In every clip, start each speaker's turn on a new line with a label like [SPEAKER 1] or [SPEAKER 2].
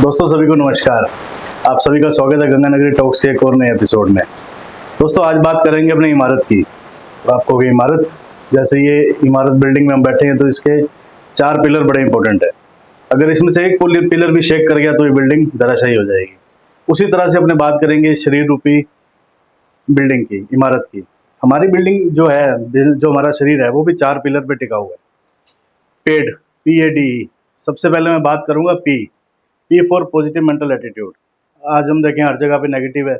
[SPEAKER 1] दोस्तों सभी को नमस्कार। आप सभी का स्वागत है गंगानगरी टॉक्स के एक और नए एपिसोड में। दोस्तों आज बात करेंगे अपनी इमारत की। तो आपको ये इमारत, जैसे ये इमारत बिल्डिंग में हम बैठे हैं तो इसके 4 पिलर बड़े इंपॉर्टेंट है। अगर इसमें से एक पिलर भी शेक कर गया तो ये बिल्डिंग धराशायी हो जाएगी। उसी तरह से अपने बात करेंगे शरीर रूपी बिल्डिंग की, इमारत की। हमारी बिल्डिंग जो है, जो हमारा शरीर है, वो भी 4 पिलर पे टिका हुआ है। Paid, PADE। सबसे पहले मैं बात करूंगा P for positive mental attitude. आज हम देखें हर जगह पे नेगेटिव है,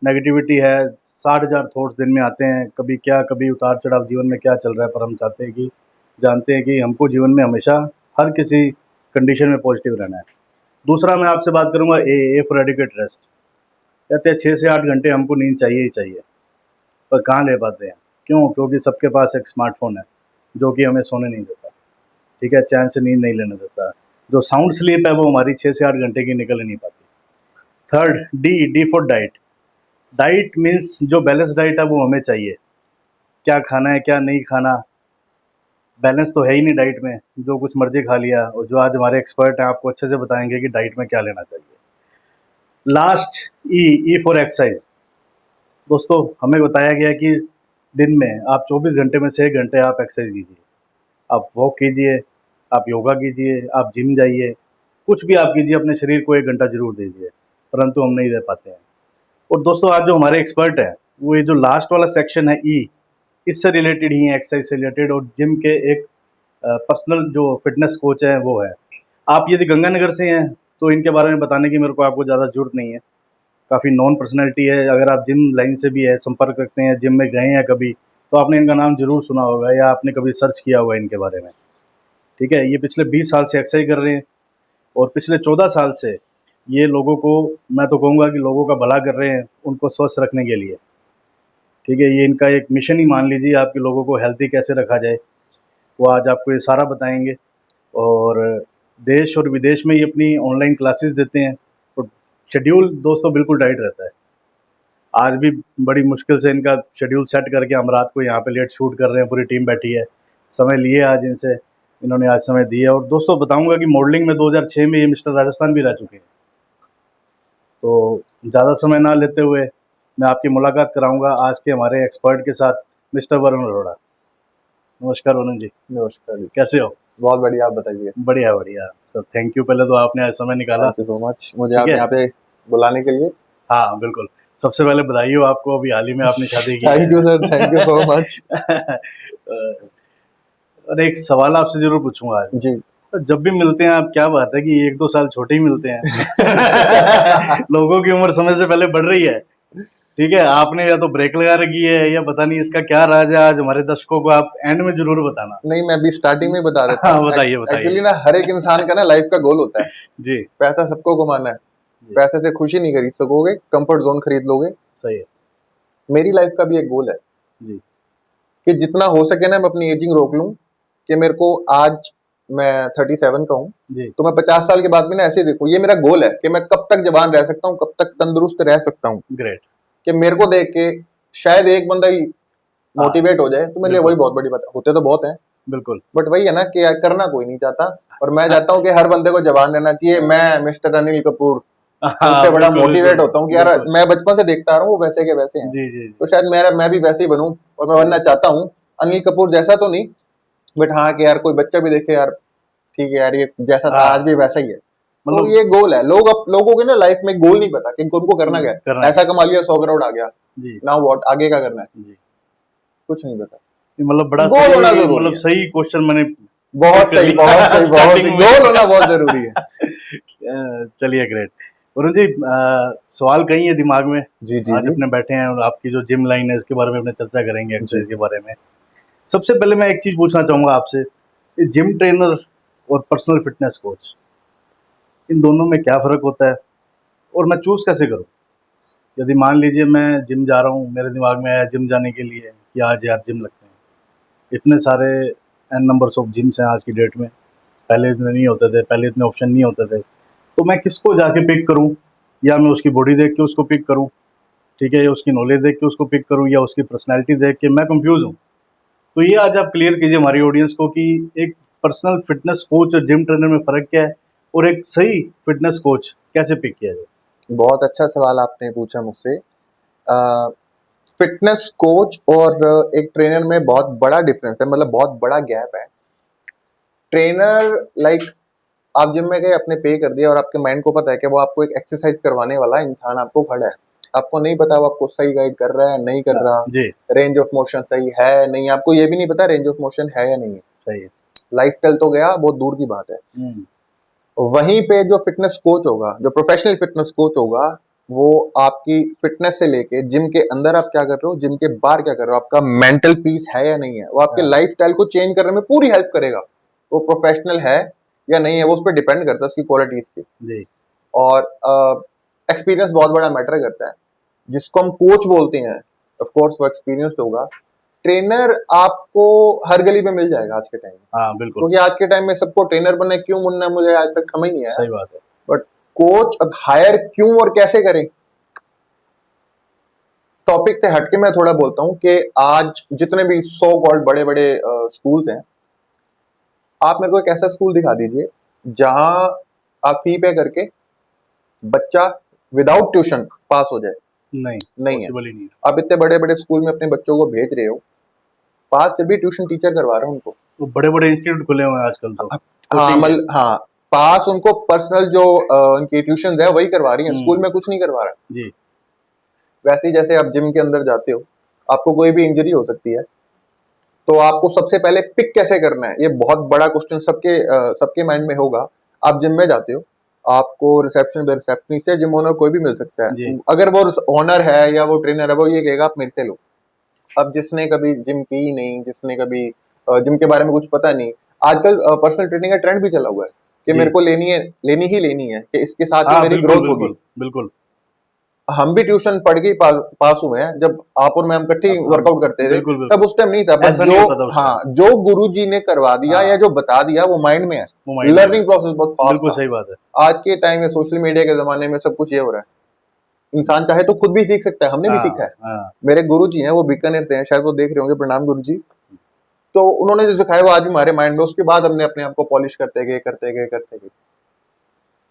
[SPEAKER 1] नेगेटिविटी है। 60,000 थॉट्स दिन में आते हैं, कभी क्या, कभी उतार चढ़ाव जीवन में क्या चल रहा है, पर हम जानते हैं कि हमको जीवन में हमेशा हर किसी कंडीशन में पॉजिटिव रहना है। दूसरा मैं आपसे बात करूंगा ए फॉर एडिक्वेट रेस्ट। कहते हैं 6 से 8 घंटे हमको नींद चाहिए ही चाहिए, पर कहाँ ले पाते हैं? क्यों? क्योंकि सबके पास एक स्मार्टफोन है जो कि हमें सोने नहीं देता, ठीक है, चैन से नींद नहीं लेने देता। जो साउंड स्लीप है वो हमारी 6 से 8 घंटे की निकल ही नहीं पाती। Third, D for diet. Diet means जो बैलेंस डाइट है वो हमें चाहिए। क्या खाना है, क्या नहीं खाना, बैलेंस तो है ही नहीं डाइट में, जो कुछ मर्जी खा लिया। और जो आज हमारे एक्सपर्ट हैं आपको अच्छे से बताएंगे कि डाइट में क्या लेना चाहिए। Last, E for exercise. दोस्तों हमें बताया गया कि दिन में आप 24 घंटे में से 1 घंटे आप एक्सरसाइज कीजिए, आप वॉक कीजिए, आप योगा कीजिए, आप जिम जाइए, कुछ भी आप कीजिए, अपने शरीर को 1 घंटा जरूर दीजिए, परंतु हम नहीं दे पाते हैं। और दोस्तों आज जो हमारे एक्सपर्ट हैं वो ये जो लास्ट वाला सेक्शन है ई, इससे रिलेटेड ही है, एक्सरसाइज से रिलेटेड। और जिम के एक पर्सनल जो फिटनेस कोच है वो है। आप यदि गंगानगर से हैं तो इनके बारे में बताने की मेरे को आपको ज़्यादा जरूरत नहीं है, काफ़ी नॉन पर्सनैलिटी है। अगर आप जिम लाइन से भी है, संपर्क रखते हैं, जिम में गए हैं कभी, तो आपने इनका नाम जरूर सुना होगा या आपने कभी सर्च किया होगा इनके बारे में, ठीक है। ये पिछले 20 साल से एक्सरसाइज कर रहे हैं और पिछले 14 साल से ये लोगों को, मैं तो कहूँगा कि लोगों का भला कर रहे हैं, उनको स्वस्थ रखने के लिए, ठीक है। ये इनका एक मिशन ही मान लीजिए, आपके लोगों को हेल्थी कैसे रखा जाए, वो आज आपको ये सारा बताएंगे। और देश और विदेश में ये अपनी ऑनलाइन क्लासेस देते हैं। तो शेड्यूल दोस्तों बिल्कुल टाइट रहता है। आज भी बड़ी मुश्किल से इनका शेड्यूल सेट करके हम रात को यहाँ पे लेट शूट कर रहे हैं, पूरी टीम बैठी है, समय लिए आज इनसे, इन्होंने आज समय दिया। और दोस्तों बताऊंगा कि मॉडलिंग में 2006 में ये मिस्टर राजस्थान भी रह चुके हैं। तो ज़्यादा समय ना लेते हुए मैं आपकी मुलाकात कराऊंगा आज के हमारे एक्सपर्ट के साथ, मिस्टर वरुण अरोड़ा। नमस्कार वरुण जी।
[SPEAKER 2] नमस्कार जी।
[SPEAKER 1] कैसे हो?
[SPEAKER 2] बहुत बढ़िया, आप बताइए।
[SPEAKER 1] बढ़िया बढ़िया सर, थैंक यू। पहले तो आपने आज समय निकाला,
[SPEAKER 2] थैंक यू सो मच मुझे
[SPEAKER 1] ठीक
[SPEAKER 2] आप
[SPEAKER 1] है।
[SPEAKER 2] यहाँ पे बुलाने के लिए।
[SPEAKER 1] हाँ बिल्कुल। सबसे पहले बधाई हो आपको, अभी हाल ही में आपने शादी की है।
[SPEAKER 2] Thank you sir, thank you so much.
[SPEAKER 1] और एक सवाल आपसे जरूर पूछूंगा आज।
[SPEAKER 2] जी।
[SPEAKER 1] तो जब भी मिलते हैं आप, क्या बात है कि 1-2 साल छोटे ही मिलते हैं। लोगों की उम्र समय से पहले बढ़ रही है, ठीक है। आपने या तो ब्रेक लगा रखी है या पता नहीं इसका क्या राज है। आज हमारे दर्शकों को आप एंड में जरूर बताना।
[SPEAKER 2] नहीं, मैं अभी स्टार्टिंग में बता देता
[SPEAKER 1] हाँ
[SPEAKER 2] हूँ।
[SPEAKER 1] बताइए
[SPEAKER 2] एक्चुअली
[SPEAKER 1] बताइए।
[SPEAKER 2] ना हर एक इंसान का ना लाइफ का गोल होता है।
[SPEAKER 1] जी
[SPEAKER 2] पैसा सबको कमाना है,
[SPEAKER 1] जी,
[SPEAKER 2] पैसे से खुशी नहीं खरीद सकोगे, कंफर्ट जोन खरीद लोगे।
[SPEAKER 1] सही है।
[SPEAKER 2] मेरी लाइफ का भी एक गोल है
[SPEAKER 1] जी
[SPEAKER 2] कि जितना हो सके ना मैं अपनी एजिंग रोक लूं। कि मेरे को आज मैं 37 का हूँ,
[SPEAKER 1] जी,
[SPEAKER 2] तो मैं 50 साल के बाद भी ना ऐसे ही देखूं। ये मेरा गोल है कि मैं कब तक जवान रह सकता हूँ, कब तक तंदुरुस्त रह सकता हूँ।
[SPEAKER 1] ग्रेट।
[SPEAKER 2] कि मेरे को देख के शायद एक बंदा ही
[SPEAKER 1] हाँ
[SPEAKER 2] मोटिवेट हो जाए, तो मेरे लिए
[SPEAKER 1] बिल्कुल
[SPEAKER 2] वही बहुत बड़ी बात है। होते तो बहुत है,
[SPEAKER 1] बिल्कुल।
[SPEAKER 2] बट वही है ना कि यार करना कोई नहीं चाहता। और मैं चाहता हूँ कि हर बंदे को जवान रहना चाहिए। मैं मिस्टर अनिल कपूर
[SPEAKER 1] हाँ
[SPEAKER 2] उनसे बड़ा
[SPEAKER 1] बिल्कुल
[SPEAKER 2] मोटिवेट
[SPEAKER 1] बिल्कुल
[SPEAKER 2] होता हूँ कि यार
[SPEAKER 1] बिल्कुल।
[SPEAKER 2] मैं बचपन से देखता आ रहा हूँ वो वैसे के वैसे हैं,
[SPEAKER 1] जी जी
[SPEAKER 2] तो शायद मैं भी वैसे ही बनूं। और मैं बनना चाहता हूँ अनिल कपूर जैसा तो नहीं, बट हाँ कि यार कोई बच्चा भी देखे यार ठीक है यार ये जैसा था आज
[SPEAKER 1] हाँ
[SPEAKER 2] भी वैसा ही है। तो
[SPEAKER 1] मतलब
[SPEAKER 2] ये गोल है। लोगों के ना लाइफ में गोल नहीं पता कि उनको करना क्या
[SPEAKER 1] करना
[SPEAKER 2] है।
[SPEAKER 1] क्या
[SPEAKER 2] ऐसा कमा लिया 100 करोड़ आ गया,
[SPEAKER 1] है। जी
[SPEAKER 2] ना वॉट आगे क्या करना है,
[SPEAKER 1] जी,
[SPEAKER 2] कुछ नहीं पता।
[SPEAKER 1] ये मतलब बड़ा
[SPEAKER 2] गोल होना
[SPEAKER 1] सही,
[SPEAKER 2] जरूरी
[SPEAKER 1] मतलब
[SPEAKER 2] है।
[SPEAKER 1] सही क्वेश्चन मैंने
[SPEAKER 2] बहुत
[SPEAKER 1] पिक कर
[SPEAKER 2] सही, बहुत
[SPEAKER 1] लिया
[SPEAKER 2] सही, बहुत
[SPEAKER 1] स्टार्टिंग
[SPEAKER 2] सही।
[SPEAKER 1] में।
[SPEAKER 2] गोल होना बहुत जरूरी है।
[SPEAKER 1] चलिए ग्रेट। वरुण जी, सवाल कई है दिमाग में।
[SPEAKER 2] जी जी
[SPEAKER 1] आज
[SPEAKER 2] जी
[SPEAKER 1] अपने बैठे हैं और आपकी जो जिम लाइन है इसके बारे में अपने चर्चा करेंगे,
[SPEAKER 2] जी।
[SPEAKER 1] एक्सरसाइज के बारे में। सबसे पहले मैं एक चीज पूछना चाहूंगा आपसे, जिम ट्रेनर और पर्सनल फिटनेस कोच, इन दोनों में क्या फ़र्क होता है और मैं चूज़ कैसे करूँ? यदि मान लीजिए मैं जिम जा रहा हूँ, मेरे दिमाग में आया जिम जाने के लिए कि आज यार जिम लगते हैं। इतने सारे एन नंबर्स ऑफ जिम्स हैं आज की डेट में, पहले इतने नहीं होते थे, पहले इतने ऑप्शन नहीं होते थे। तो मैं किसको जाके पिक करूँ? या मैं उसकी बॉडी देख के उसको पिक करूँ, ठीक है, या उसकी नॉलेज देख के उसको पिक करूँ, या उसकी पर्सनैलिटी देख के? मैं कन्फ्यूज़ हूँ। तो ये आज आप क्लियर कीजिए हमारी ऑडियंस को कि एक पर्सनल फिटनेस कोच और जिम ट्रेनर में फ़र्क क्या है और एक सही फिटनेस कोच कैसे पिक किया जाए?
[SPEAKER 2] बहुत अच्छा सवाल आपने पूछा मुझसे। फिटनेस कोच और एक ट्रेनर में बहुत बड़ा डिफरेंस है, मतलब बहुत बड़ा गैप है। ट्रेनर लाइक आप जिम में गए, आपने पे कर दिया और आपके माइंड को पता है कि वो आपको एक एक्सरसाइज करवाने वाला इंसान आपको खड़ा है। आपको नहीं पता वो आपको सही गाइड कर रहा है नहीं कर रहा,
[SPEAKER 1] जी,
[SPEAKER 2] रेंज ऑफ मोशन सही है नहीं, आपको ये भी नहीं पता रेंज ऑफ मोशन है या नहीं है।
[SPEAKER 1] सही है।
[SPEAKER 2] लाइफ तो गया, बहुत दूर की बात है। वहीं पे जो फिटनेस कोच होगा, जो प्रोफेशनल फिटनेस कोच होगा, वो आपकी फिटनेस से लेके जिम के अंदर आप क्या कर रहे हो, जिम के बाहर क्या कर रहे हो, आपका मेंटल पीस है या नहीं है, वो आपके
[SPEAKER 1] हाँ।
[SPEAKER 2] लाइफस्टाइल को चेंज करने में पूरी हेल्प करेगा। वो प्रोफेशनल है या नहीं है, वो उस पर डिपेंड करता है उसकी क्वालिटीज की।
[SPEAKER 1] जी,
[SPEAKER 2] और एक्सपीरियंस बहुत बड़ा मैटर करता है। जिसको हम कोच बोलते हैं, ऑफ कोर्स वो एक्सपीरियंस्ड होगा। ट्रेनर आपको हर गली में मिल जाएगा आज के टाइम में,
[SPEAKER 1] हाँ, बिल्कुल,
[SPEAKER 2] क्योंकि आज के टाइम में सबको ट्रेनर बनना है। क्यों बनना है मुझे आज तक समझ नहीं आया,
[SPEAKER 1] सही बात है।
[SPEAKER 2] बट कोच अब हायर क्यों और कैसे करें, टॉपिक से हटके मैं थोड़ा बोलता हूँ कि आज जितने भी सो कॉल्ड बड़े बड़े स्कूल्स हैं, आप मेरे को एक ऐसा स्कूल दिखा दीजिए जहां आप फी पे करके बच्चा विदाउट ट्यूशन पास हो जाए।
[SPEAKER 1] नहीं,
[SPEAKER 2] नहीं है।
[SPEAKER 1] पॉसिबल ही नहीं है।
[SPEAKER 2] आप इतने बड़े बड़े स्कूल में अपने बच्चों को भेज रहे हो, पास जब भी ट्यूशन टीचर करवा रहे हो उनको।
[SPEAKER 1] तो बड़े-बड़े इंस्टीट्यूट खुले हुए हैं आजकल तो,
[SPEAKER 2] हाँ
[SPEAKER 1] कोचिंग के।
[SPEAKER 2] हाँ, पास उनको पर्सनल जो उनकी ट्यूशन है वही करवा रही है, स्कूल
[SPEAKER 1] हुँ,
[SPEAKER 2] में कुछ नहीं करवा रहा।
[SPEAKER 1] जी,
[SPEAKER 2] वैसे ही जैसे आप जिम के अंदर जाते हो, आपको कोई भी इंजरी हो सकती है, तो आपको सबसे पहले पिक कैसे करना है, ये बहुत बड़ा क्वेश्चन सबके माइंड में होगा। आप जिम में जाते हो, आपको रिसेप्शन पे रिसेप्शनिस्ट या जिम ओनर कोई भी मिल सकता
[SPEAKER 1] जी।
[SPEAKER 2] है। अगर वो ओनर है या वो ट्रेनर है, वो ये कहेगा आप मेरे से लो। अब जिसने कभी जिम की ही नहीं, जिसने कभी जिम के बारे में कुछ पता नहीं, आजकल पर्सनल ट्रेनिंग का ट्रेंड भी चला हुआ है कि
[SPEAKER 1] जी।
[SPEAKER 2] मेरे को लेनी है कि इसके साथ ही
[SPEAKER 1] हाँ,
[SPEAKER 2] मेरी
[SPEAKER 1] बिल्कुल,
[SPEAKER 2] ग्रोथ होगी।
[SPEAKER 1] बिल्कुल, बिल्कुल।
[SPEAKER 2] हम भी ट्यूशन पढ़ के ही पास हुए हैं। जब आप और मैं हम इकट्ठे ही
[SPEAKER 1] अब
[SPEAKER 2] वर्कआउट करते थे,
[SPEAKER 1] बिल्कुल,
[SPEAKER 2] तब
[SPEAKER 1] बिल्कुल।
[SPEAKER 2] उस टाइम नहीं था, बट
[SPEAKER 1] ऐसा
[SPEAKER 2] जो
[SPEAKER 1] नहीं होता था उस टाइम।
[SPEAKER 2] हाँ जो गुरुजी ने करवा दिया या
[SPEAKER 1] हाँ,
[SPEAKER 2] जो बता दिया वो माइंड में है।
[SPEAKER 1] वो माइंड में है।
[SPEAKER 2] लर्निंग प्रोसेस बहुत फास्ट
[SPEAKER 1] बिल्कुल
[SPEAKER 2] था।
[SPEAKER 1] सही बात है।
[SPEAKER 2] आज के टाइम में सोशल मीडिया के जमाने में सब कुछ ये हो रहा है। इंसान चाहे तो खुद भी सीख सकता है, हमने भी सीखा
[SPEAKER 1] हाँ,
[SPEAKER 2] है।
[SPEAKER 1] हाँ।
[SPEAKER 2] मेरे गुरुजी हैं, वो बीकानेर से हैं, शायद वो देख रहे होंगे, प्रणाम गुरुजी। तो उन्होंने जो सिखाया वो आज भी हमारे माइंड में, उसके बाद हमने अपने आप को पॉलिश करते गए।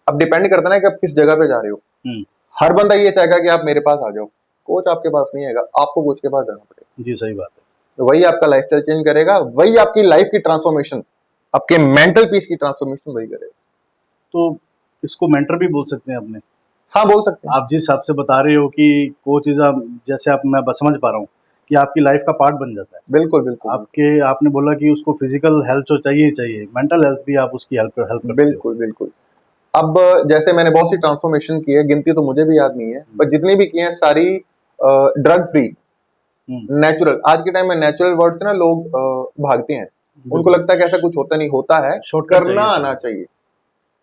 [SPEAKER 2] अब डिपेंड करता है ना कि आप किस जगह पे जा रहे हो।
[SPEAKER 1] हुँ,
[SPEAKER 2] हर बंदा ये चाहेगा कि आप मेरे पास आ जाओ, कोच आपके पास नहीं आएगा, आपको कोच के पास जाना पड़ेगा।
[SPEAKER 1] जी, सही बात है।
[SPEAKER 2] तो वही आपका लाइफस्टाइल चेंज करेगा, वही आपकी लाइफ की ट्रांसफॉर्मेशन, आपके मेंटल पीस की ट्रांसफॉर्मेशन वही करेगा।
[SPEAKER 1] तो इसको मेंटर भी बोल सकते हैं अपने।
[SPEAKER 2] हाँ, बोल सकते हैं।
[SPEAKER 1] आप जिस हिसाब से बता रहे हो कि कोच इज़ जैसे आप मैं बस समझ पा रहा हूँ कि आपकी लाइफ का पार्ट बन जाता है।
[SPEAKER 2] बिल्कुल।
[SPEAKER 1] आपने बोला कि उसको फिज़िकल हेल्थ तो चाहिए ही चाहिए, मेंटल हेल्थ भी आप उसकी हेल्प हेल्प करते हो।
[SPEAKER 2] बिल्कुल। अब जैसे मैंने बहुत सी ट्रांसफॉर्मेशन की है, गिनती तो मुझे भी याद नहीं है,
[SPEAKER 1] हुँ,
[SPEAKER 2] पर जितनी भी की है सारी ड्रग फ्री,
[SPEAKER 1] हुँ,
[SPEAKER 2] नेचुरल। आज के टाइम में नेचुरल वर्ड से ना लोग भागते हैं। उनको
[SPEAKER 1] बिल्कुल।
[SPEAKER 2] लगता है कि ऐसा कुछ होता नहीं, होता है,
[SPEAKER 1] शॉर्टकट
[SPEAKER 2] करना
[SPEAKER 1] चाहिए
[SPEAKER 2] आना
[SPEAKER 1] सभी को।
[SPEAKER 2] चाहिए।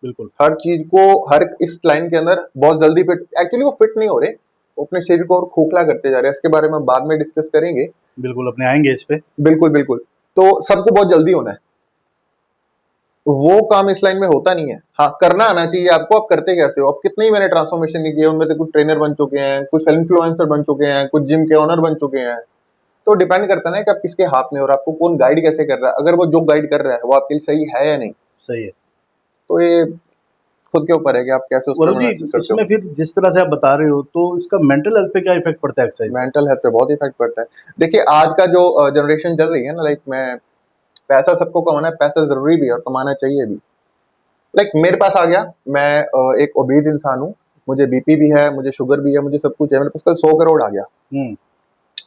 [SPEAKER 1] बिल्कुल,
[SPEAKER 2] हर चीज को, हर इस लाइन के अंदर बहुत जल्दी फिट, एक्चुअली वो फिट नहीं हो रहे, वो अपने शरीर को और खोखला करते जा रहे हैं। इसके बारे में बाद में डिस्कस करेंगे।
[SPEAKER 1] बिल्कुल अपने आएँगे इस पे।
[SPEAKER 2] बिल्कुल। तो सबको बहुत जल्दी होना है, वो काम इस लाइन में होता नहीं है। हाँ, करना आना चाहिए आपको। आप करते कैसे हो, अब कितने ही मैंने ट्रांसफॉर्मेशन नहीं किए, उनमें से कुछ ट्रेनर बन चुके हैं, कुछ इन्फ्लुएंसर बन चुके हैं, कुछ जिम के ओनर बन चुके हैं। तो डिपेंड करता है ना कि आप किसके हाथ में हो और आपको कौन गाइड कैसे कर रहा है। अगर वो जो गाइड कर रहा है वो आपके लिए सही है या नहीं,
[SPEAKER 1] सही है।
[SPEAKER 2] तो ये खुद के ऊपर है कि आप कैसे उस पर
[SPEAKER 1] वरुण जी,
[SPEAKER 2] एनालिसिस करते हो।
[SPEAKER 1] इसमें फिर जिस तरह से आप बता रहे हो, तो इसका मेंटल हेल्थ पे क्या इफ़ेक्ट पड़ता है एक्सरसाइज का?
[SPEAKER 2] मेंटल हेल्थ पे बहुत इफेक्ट पड़ता है। देखिए आज का जो जनरेशन चल रही है ना, लाइक मैं, पैसा सबको कमाना है, पैसा जरूरी भी है और कमाना चाहिए भी। लाइक मेरे पास आ गया, मैं एक ओबीज इंसान हूँ, मुझे बीपी भी है, मुझे शुगर भी है, मुझे सब कुछ है, मेरे पास कल 100 करोड़ आ गया।
[SPEAKER 1] हुँ,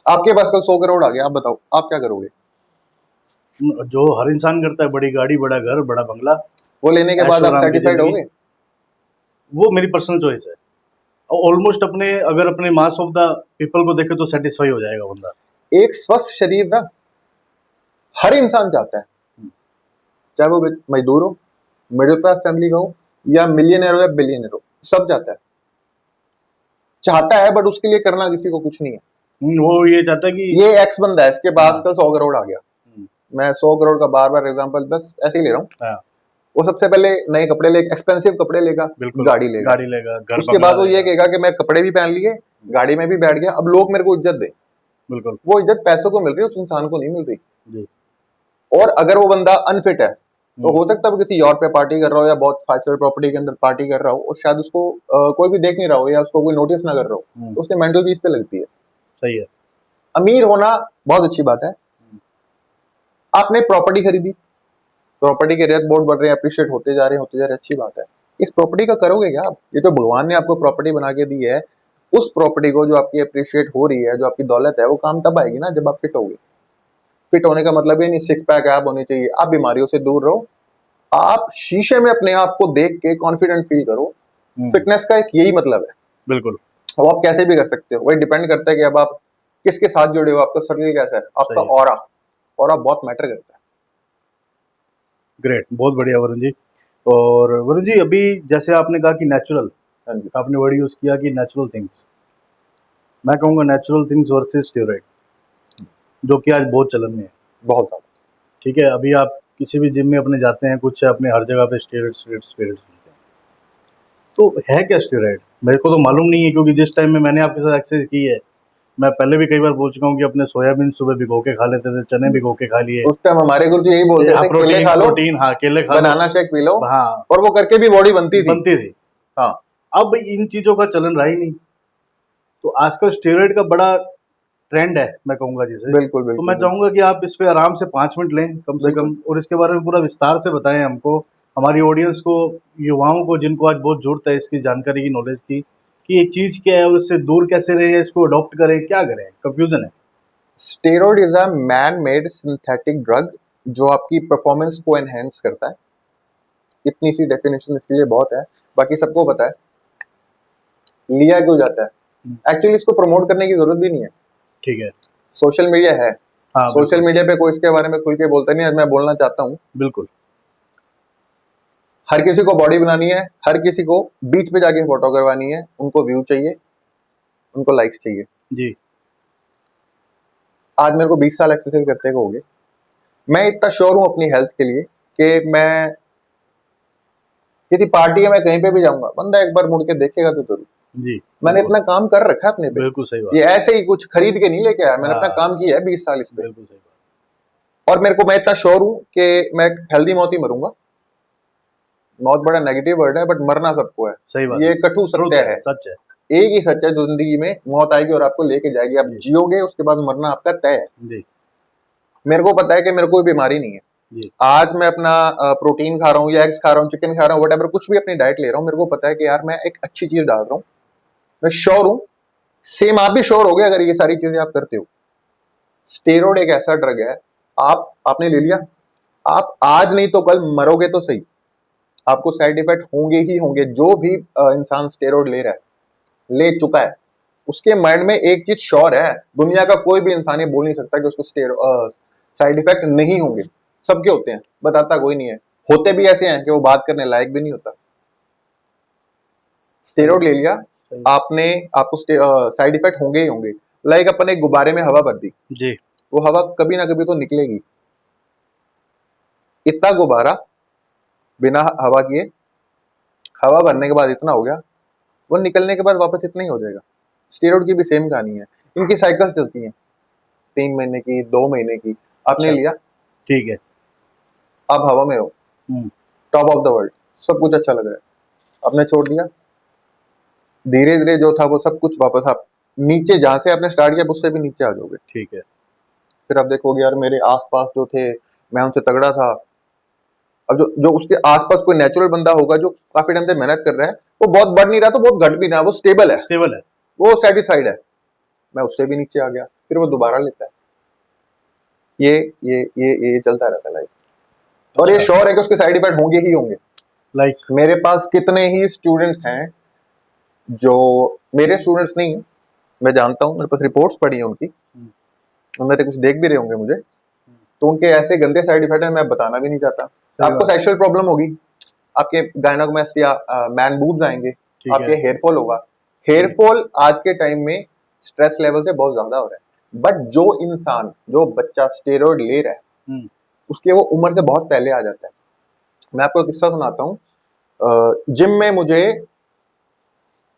[SPEAKER 2] आपके पास कल 100 करोड़ आ गया, आप बताओ आप क्या करोगे?
[SPEAKER 1] जो हर इंसान करता है, बड़ी गाड़ी, बड़ा घर, बड़ा बंगला,
[SPEAKER 2] वो लेने के बाद आप
[SPEAKER 1] ऐशो-आराम की
[SPEAKER 2] सेटिस्फाइड
[SPEAKER 1] ज़िंदगी,
[SPEAKER 2] होगे?
[SPEAKER 1] वो मेरी पर्सनल चॉइस है। ऑलमोस्ट अपने मास ऑफ द पीपल को देखें तो सैटिस्फाई हो जाएगा बंदा।
[SPEAKER 2] एक स्वस्थ शरीर ना हर इंसान चाहता है, चाहे वो मजदूर हो, मिडिल क्लास फैमिली का हो, या मिलियनर हो या बिलियनर हो, सब चाहता है, बट उसके लिए करना किसी को कुछ नहीं है।
[SPEAKER 1] वो ये चाहता है कि
[SPEAKER 2] ये एक्स बंदा है, इसके पास
[SPEAKER 1] हाँ,
[SPEAKER 2] कल 100 करोड़ आ गया।
[SPEAKER 1] हुँ,
[SPEAKER 2] मैं 100 करोड़ का बार बार एग्जांपल बस ऐसे ही ले रहा हूँ।
[SPEAKER 1] हाँ,
[SPEAKER 2] वो सबसे पहले नए कपड़े लेगा, एक्सपेंसिव कपड़े लेगा,
[SPEAKER 1] बिल्कुल,
[SPEAKER 2] गाड़ी लेगा।
[SPEAKER 1] गाड़ी लेगा, घर
[SPEAKER 2] उसके
[SPEAKER 1] बंगला
[SPEAKER 2] बाद वो ये
[SPEAKER 1] लेगा,
[SPEAKER 2] कहेगा कि मैं कपड़े भी पहन लिए, गाड़ी में भी बैठ गया, अब लोग मेरे को इज्जत दे।
[SPEAKER 1] बिल्कुल,
[SPEAKER 2] वो इज्जत पैसों को मिल रही है, उस इंसान को नहीं मिल रही।
[SPEAKER 1] जी,
[SPEAKER 2] और अगर वो बंदा अनफिट है, तो हो सकता है वो किसी यॉट पे पार्टी कर रहा हो या बहुत 5 स्टार प्रॉपर्टी के अंदर पार्टी कर रहा हो और शायद उसको कोई भी देख नहीं रहा हो या उसको कोई नोटिस ना कर रहा हो, तो उसके मेंटल पीस पे लगती है।
[SPEAKER 1] सही है।
[SPEAKER 2] अमीर होना बहुत अच्छी बात है। आपने प्रॉपर्टी खरीदी, प्रॉपर्टी के रेट बहुत बढ़ रहे हैं, अप्रिशिएट होते जा रहे, अच्छी बात है। इस प्रॉपर्टी का करोगे क्या आप? ये तो भगवान ने आपको प्रॉपर्टी बना के दी है। उस प्रॉपर्टी को जो आपकी अप्रिशिएट हो रही है, जो आपकी दौलत है, वो काम तब आएगी ना जब आप फिट होगे। फिट होने का मतलब ये नहीं सिक्स पैक ऐप होनी चाहिए। आप बीमारियों से दूर रहो, आप शीशे में अपने आप को देख के कॉन्फिडेंट फील करो। फिटनेस का एक यही मतलब है।
[SPEAKER 1] बिल्कुल।
[SPEAKER 2] वो आप कैसे भी कर सकते हो, वही डिपेंड करता है कि अब आप किसके साथ जुड़े हो, आपका शरीर कैसा है, आपका
[SPEAKER 1] सही है।
[SPEAKER 2] ऑरा बहुत मैटर करता है।
[SPEAKER 1] ग्रेट, बहुत बढ़िया वरुण जी। और वरुण जी, अभी जैसे आपने कहा कि नेचुरल,
[SPEAKER 2] हाँ जी,
[SPEAKER 1] आपने वर्ड यूज किया कि नेचुरल थिंग्स, मैं कहूँगा नेचुरल थिंग्स वर्सेस स्टेरॉइड, जो कि आज बहुत चलन में है।
[SPEAKER 2] बहुत ज्यादा।
[SPEAKER 1] ठीक है, अभी आप किसी भी जिम में अपने जाते हैं, कुछ अपने हर जगह पे स्टेरॉइड स्टेरॉइड स्टेरॉइड सुनते हैं। तो है क्या स्टेरॉइड? मेरे को तो मालूम नहीं है, क्योंकि जिस टाइम में मैंने आपके साथ एक्सरसाइज की है, मैं पहले भी कई बार बोल चुका हूँ कि अपने सोयाबीन सुबह भिगो के खा लेते थे, चने भिगो के खा लिए।
[SPEAKER 2] उस टाइम हमारे गुरुजी यही बोलते
[SPEAKER 1] हाँ,
[SPEAKER 2] थे, केले खा लो,
[SPEAKER 1] प्रोटीन, हाँ, केले खा लो,
[SPEAKER 2] बनाना शेक पी लो,
[SPEAKER 1] हाँ,
[SPEAKER 2] और वो करके भी बॉडी बनती थी।
[SPEAKER 1] बनती थी।
[SPEAKER 2] हाँ,
[SPEAKER 1] अब इन चीज़ों का चलन रहा ही नहीं। तो आजकल स्टेरॉइड का बड़ा ट्रेंड है, मैं कहूँगा जिसे।
[SPEAKER 2] बिल्कुल
[SPEAKER 1] तो
[SPEAKER 2] बिल्कुल
[SPEAKER 1] मैं
[SPEAKER 2] बिल्कुल
[SPEAKER 1] चाहूँगा कि आप इस पे आराम से 5 मिनट लें कम से
[SPEAKER 2] बिल्कुल।
[SPEAKER 1] कम, और इसके बारे में पूरा विस्तार से बताएँ हमको, हमारी ऑडियंस को, युवाओं को, जिनको आज बहुत ज़रूरत है इसकी जानकारी की, नॉलेज की, कि ये चीज़ क्या है और इससे दूर कैसे रहें, इसको अडॉप्ट करें, क्या करें? कन्फ्यूज़न है।
[SPEAKER 2] Steroid is a man made synthetic drug जो आपकी परफॉर्मेंस को एनहेंस करता है। इतनी सी डेफिनेशन इसके लिए बहुत है, बाकी सबको पता है। लिया क्यों जाता
[SPEAKER 1] हुँ,
[SPEAKER 2] है? एक्चुअली इसको प्रमोट करने की जरूरत भी नहीं है।
[SPEAKER 1] ठीक है।
[SPEAKER 2] सोशल मीडिया है,
[SPEAKER 1] हाँ,
[SPEAKER 2] सोशल
[SPEAKER 1] बिल्कुल,
[SPEAKER 2] मीडिया पे कोई इसके बारे में खुल के बोलता नहीं है। आज मैं बोलना चाहता हूँ,
[SPEAKER 1] बिल्कुल।
[SPEAKER 2] हर किसी को बॉडी बनानी है, हर किसी को बीच पे जाके फोटो करवानी है, उनको व्यू चाहिए, उनको लाइक्स चाहिए।
[SPEAKER 1] जी,
[SPEAKER 2] आज मेरे को 20 साल एक्सरसाइज करते हो गए। मैं इतना श्योर हूँ अपनी हेल्थ के लिए कि मैं किसी पार्टी में, मैं कहीं पे भी जाऊंगा, बंदा एक बार मुड़ के देखेगा तो जरूर।
[SPEAKER 1] जी,
[SPEAKER 2] मैंने
[SPEAKER 1] बिल्कुल,
[SPEAKER 2] इतना काम कर रखा है अपने पे।
[SPEAKER 1] बिल्कुल सही
[SPEAKER 2] ये
[SPEAKER 1] बात।
[SPEAKER 2] ऐसे ही कुछ खरीद के नहीं लेके आया, मैंने अपना
[SPEAKER 1] हाँ,
[SPEAKER 2] काम किया है 20 साल इस पे।
[SPEAKER 1] बिल्कुल सही बात।
[SPEAKER 2] और मेरे को, मैं इतना श्योर हूँ कि मैं एक हेल्दी मौत ही मरूंगा। मौत बड़ा नेगेटिव वर्ड है, बट मरना सबको है।
[SPEAKER 1] सही बात
[SPEAKER 2] ये
[SPEAKER 1] है,
[SPEAKER 2] कटु
[SPEAKER 1] ट्रुथ
[SPEAKER 2] सत्य
[SPEAKER 1] है,
[SPEAKER 2] है।
[SPEAKER 1] सच है।
[SPEAKER 2] एक ही सच है, जो जिंदगी में मौत आएगी और आपको लेके जाएगी। आप
[SPEAKER 1] जी,
[SPEAKER 2] जियोगे, उसके बाद मरना आपका तय है।
[SPEAKER 1] जी,
[SPEAKER 2] मेरे को पता है कि मेरे को कोई बीमारी नहीं है।
[SPEAKER 1] जी,
[SPEAKER 2] आज मैं अपना प्रोटीन खा रहा हूँ या एग्स खा रहा हूँ, चिकन खा रहा हूँ, वट कुछ भी अपनी डाइट ले रहा हूँ, मेरे को पता है कि यार मैं एक अच्छी चीज डाल रहा हूँ। मैं श्योर हूँ, सेम आप भी श्योर हो गए अगर ये सारी चीजें आप करते हो। स्टेरॉइड एक ऐसा ड्रग है, आपने ले लिया, आप आज नहीं तो कल मरोगे तो सही, आपको साइड इफेक्ट होंगे ही होंगे। जो भी इंसान स्टेरॉइड ले रहा है, ले चुका है, उसके माइंड में एक चीज श्योर है, दुनिया का कोई भी इंसान ये बोल नहीं सकता कि उसको साइड इफेक्ट नहीं होंगे। सबके होते हैं, बताता कोई नहीं है। होते भी ऐसे हैं कि वो बात करने लायक भी नहीं होता।
[SPEAKER 1] सही
[SPEAKER 2] स्टेरॉइड
[SPEAKER 1] बात,
[SPEAKER 2] ले लिया
[SPEAKER 1] सही।
[SPEAKER 2] आपने, आपको साइड इफेक्ट होंगे ही होंगे। लाइक अपन एक गुब्बारे में हवा भर दी,
[SPEAKER 1] जी,
[SPEAKER 2] वो हवा कभी ना कभी तो निकलेगी। इतना गुब्बारा बिना हवा किए, हवा भरने के बाद इतना हो गया, वो निकलने के बाद वापस इतना ही हो जाएगा। स्टेरॉइड की भी सेम कहानी है। इनकी साइकिल्स चलती हैं, 3 महीने की, 2 महीने की। आपने
[SPEAKER 1] अच्छा,
[SPEAKER 2] लिया,
[SPEAKER 1] ठीक है।
[SPEAKER 2] आप हवा में हो,
[SPEAKER 1] हुँ,
[SPEAKER 2] टॉप ऑफ द वर्ल्ड, सब कुछ अच्छा लग रहा है, आपने छोड़ दिया, धीरे धीरे जो था वो सब कुछ वापस आप नीचे, जहां से आपने स्टार्ट किया उससे भी नीचे आ जाओगे।
[SPEAKER 1] ठीक है।
[SPEAKER 2] फिर आप देखोगे यार मेरे आसपास जो थे, मैं उनसे तगड़ा था। अब जो जो उसके आसपास कोई नेचुरल बंदा होगा जो काफी टाइम से मेहनत कर रहा है, वो बहुत बढ़ नहीं रहा तो बहुत घट भी रहा, वो स्टेबल है,
[SPEAKER 1] स्टेबल है।
[SPEAKER 2] वो सेटिस्फाइड है। मैं उससे भी नीचे आ गया, फिर वो दोबारा लेता है। ये चलता रहता है लाइफ। और ये
[SPEAKER 1] अच्छा,
[SPEAKER 2] श्योर है कि उसके साइड इफेक्ट होंगे ही होंगे।
[SPEAKER 1] लाइक
[SPEAKER 2] मेरे पास कितने ही स्टूडेंट्स हैं जो मेरे स्टूडेंट्स नहीं हैं, मैं जानता हूँ, मेरे पास रिपोर्ट्स पड़ी हैं उनकी,
[SPEAKER 1] हुँ,
[SPEAKER 2] उनमें से कुछ देख भी रहे होंगे मुझे,
[SPEAKER 1] हुँ,
[SPEAKER 2] तो उनके ऐसे गंदे साइड इफेक्ट है, मैं बताना भी नहीं चाहता।
[SPEAKER 1] सही
[SPEAKER 2] आपको
[SPEAKER 1] बात है।
[SPEAKER 2] सेक्सुअल प्रॉब्लम होगी, आपके गायनोकोमेस्टिया, मैन बूब्स आएंगे,
[SPEAKER 1] ठीक
[SPEAKER 2] आपके
[SPEAKER 1] है,
[SPEAKER 2] हेयर फॉल होगा। हेयर
[SPEAKER 1] जी,
[SPEAKER 2] फॉल आज के टाइम में स्ट्रेस लेवल से बहुत ज्यादा हो रहा है। बट जो इंसान, जो बच्चा स्टेरॉइड ले रहा है,
[SPEAKER 1] हुँ,
[SPEAKER 2] उसके वो उम्र से बहुत पहले आ जाता है। मैं आपको एक किस्सा सुनाता हूँ। जिम में मुझे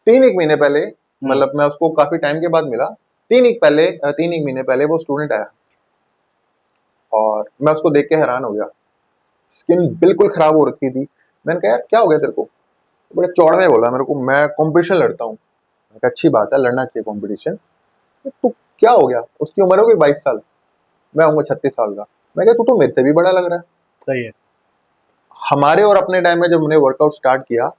[SPEAKER 2] 3 एक महीने पहले,
[SPEAKER 1] हुँ,
[SPEAKER 2] मतलब मैं उसको काफी टाइम के बाद मिला, 3 एक महीने पहले वो स्टूडेंट आया और मैं उसको देख के हैरान हो गया। स्किन बिल्कुल खराब हो रखी थी। मैंने कहा यार क्या हो गया तेरे को? बड़े चौड़ में बोला मेरे को, मैं कंपटीशन लड़ता हूँ। मैंने कहा अच्छी बात है, लड़ना चाहिए कंपटीशन। तो क्या हो गया? उसकी उम्र होगी 22 साल, मैं होऊंगा 36 साल का। मैं कहा तू तो मेरे से भी बड़ा लग रहा है।
[SPEAKER 1] सही है।
[SPEAKER 2] हमारे और अपने टाइम में जब हमने वर्कआउट स्टार्ट किया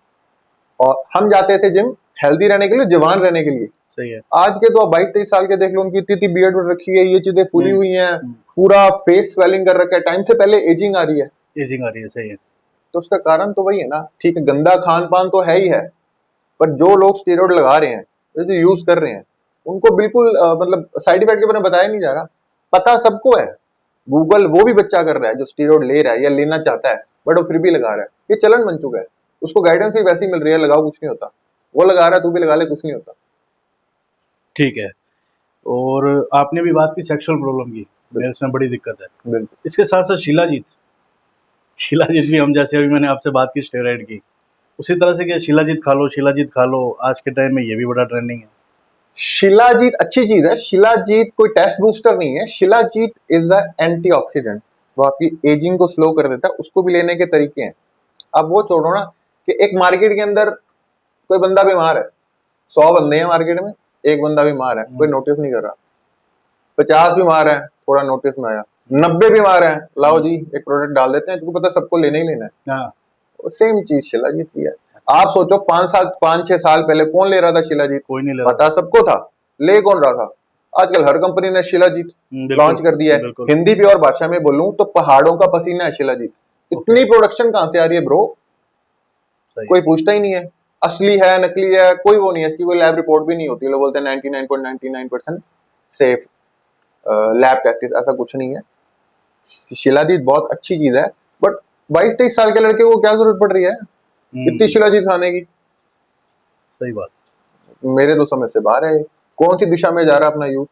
[SPEAKER 2] और हम जाते थे जिम हेल्दी रहने के लिए, जवान रहने के लिए।
[SPEAKER 1] सही है।
[SPEAKER 2] आज के तो 22-23 साल के देख लो, उनकी इतनी बियर्ड रखी है, ये चीजें फूली हुई हैं,
[SPEAKER 1] हम्म,
[SPEAKER 2] पूरा फेस स्वेलिंग कर रखा है, टाइम से पहले एजिंग आ रही है।
[SPEAKER 1] एजिंग आ रही है। सही है।
[SPEAKER 2] तो उसका कारण तो वही है ना। ठीक है, गंदा खान पान तो है ही है, पर जो लोग स्टेरॉइड लगा रहे हैं, जो यूज कर रहे हैं, उनको बिल्कुल मतलब साइड इफेक्ट के बारे में बताया नहीं जा रहा। पता सबको है, गूगल वो भी बच्चा कर रहा है जो स्टेरॉइड ले रहा है या लेना चाहता है, बट वो फिर भी लगा रहा है। ये चलन बन चुका है, उसको गाइडेंस भी वैसी मिल रही है, लगाओ कुछ नहीं होता। वो लगा रहा है, तू भी लगा ले, कुछ नहीं होता।
[SPEAKER 1] ठीक है। और आपने भी बात की सेक्सुअल प्रॉब्लम की, मेरे इसमें बड़ी दिक्कत है।
[SPEAKER 2] बिल्कुल।
[SPEAKER 1] इसके साथ साथ शिलाजीत, शिलाजीत भी हम जैसे अभी मैंने आपसे बात की स्टेरॉइड की, उसी तरह से क्या शिलाजीत खा लो, शिलाजीत खा लो, आज के टाइम में ये भी बड़ा ट्रेंडिंग है।
[SPEAKER 2] शिलाजीत अच्छी चीज है। शिलाजीत कोई टेस्ट बूस्टर नहीं है। शिलाजीत इज द एंटीऑक्सीडेंट, वो आपकी एजिंग को स्लो कर देता है। उसको भी लेने के तरीके हैं। अब वो छोड़ो ना कि एक मार्केट के अंदर कोई बंदा बीमार है, 100 बंदे हैं मार्केट में, एक बंदा बीमार है, कोई नोटिस नहीं कर रहा। 50 बीमार है, थोड़ा नोटिस में आया। 90 बीमार है, लाओ जी एक प्रोडक्ट डाल देते हैं, तुमको पता सबको लेना ही लेना है।
[SPEAKER 1] हाँ।
[SPEAKER 2] सेम चीज शिलाजीत की है। आप सोचो 5-6 साल पहले कौन ले रहा था शिलाजीत?
[SPEAKER 1] कोई नहीं ले रहा।
[SPEAKER 2] पता सबको था, ले कौन रहा था? आजकल हर कंपनी ने शिलाजीत
[SPEAKER 1] बिल्कुल,
[SPEAKER 2] लॉन्च कर दिया है।
[SPEAKER 1] बिल्कुल।
[SPEAKER 2] हिंदी प्योर भाषा में बोलूं तो पहाड़ों का पसीना है शिलाजीत। इतनी प्रोडक्शन कहां से आ रही है ब्रो?
[SPEAKER 1] सही।
[SPEAKER 2] कोई पूछता ही नहीं है, असली है नकली है, कोई वो नहीं है। इसकी कोई लैब रिपोर्ट भी नहीं होती। लोग बोलते हैं 99.99% सेफ, लैब टेस्ट, ऐसा कुछ नहीं है। शिलाजीत बहुत अच्छी चीज है, बट 22-23 साल के लड़के को क्या जरूरत पड़ रही है इतनी शिलाजीत खाने की?
[SPEAKER 1] सही बात।
[SPEAKER 2] मेरे तो समझ से बाहर है। कौन सी दिशा में जा रहा है अपना यूथ?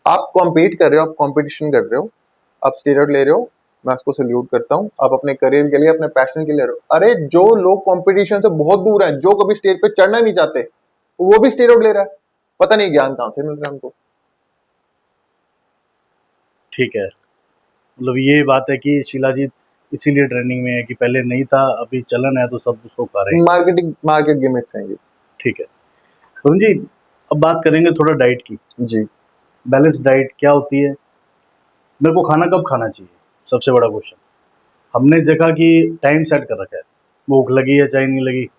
[SPEAKER 2] आप कॉम्पीट कर रहे हो, आप कंपटीशन कर रहे हो, आप स्टेरॉइड ले रहे हो, मैं उसको सल्यूट करता हूँ। आप अपने करियर के लिए, अपने पैशन के लिए रहे हो। अरे जो लोग कंपटीशन से बहुत दूर हैं, जो कभी स्टेज पे चढ़ना नहीं चाहते, वो भी स्टेरॉइड ले रहा है। पता नहीं ज्ञान कहां से मिल रहा है हमको।
[SPEAKER 1] ठीक है, मतलब ये बात है कि शिलाजीत इसीलिए ट्रेंडिंग में है कि पहले नहीं था, अभी चलन है तो सब उसको खा रहे हैं।
[SPEAKER 2] मार्केटिंग, मार्केट गिमिक्स हैं ये।
[SPEAKER 1] ठीक है वरुण जी, अब बात करेंगे थोड़ा डाइट की।
[SPEAKER 2] जी।
[SPEAKER 1] बैलेंस डाइट क्या होती है, मेरे को खाना कब खाना चाहिए, सबसे बड़ा क्वेश्चन। हमने देखा कि टाइम सेट कर रखा है, भूख लगी है चाहे नहीं लगी,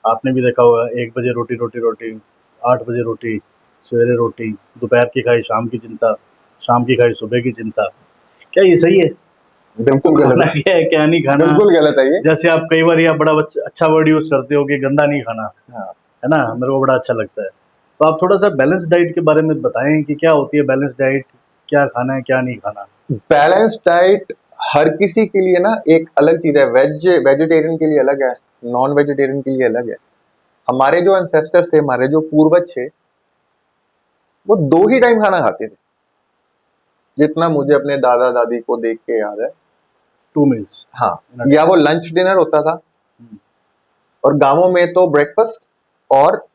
[SPEAKER 1] आपने भी देखा होगा 1 बजे रोटी रोटी रोटी, 8 बजे रोटी, सवेरे रोटी, दोपहर की खाई शाम की चिंता, शाम की खाई सुबह की चिंता। क्या ये सही है?
[SPEAKER 2] बिल्कुल गलत
[SPEAKER 1] खाना
[SPEAKER 2] है,
[SPEAKER 1] क्या है क्या नहीं खाना?
[SPEAKER 2] बिल्कुल गलत है ये।
[SPEAKER 1] जैसे आप कई बार या बड़ा अच्छा वर्ड यूज करते हो कि गंदा नहीं खाना,
[SPEAKER 2] हाँ।
[SPEAKER 1] है ना, मेरे को बड़ा अच्छा लगता है। तो आप थोड़ा सा बैलेंस डाइट के बारे में बताएं कि क्या होती है बैलेंस डाइट, क्या खाना है क्या नहीं खाना।
[SPEAKER 2] बैलेंस डाइट हर किसी के लिए ना एक अलग चीज है। वेजिटेरियन के लिए अलग है, नॉन वेजिटेरियन के लिए अलग है। हमारे जो एंसेस्टर्स थे, हमारे जो पूर्वज थे, वो 2 ही टाइम खाना खाते थे, जितना मुझे अपने दादा दादी को देख के याद है।
[SPEAKER 1] 2 मील्स।
[SPEAKER 2] हाँ, या वो लंच डिनर होता था, और गांवों में तो ब्रेकफास्ट और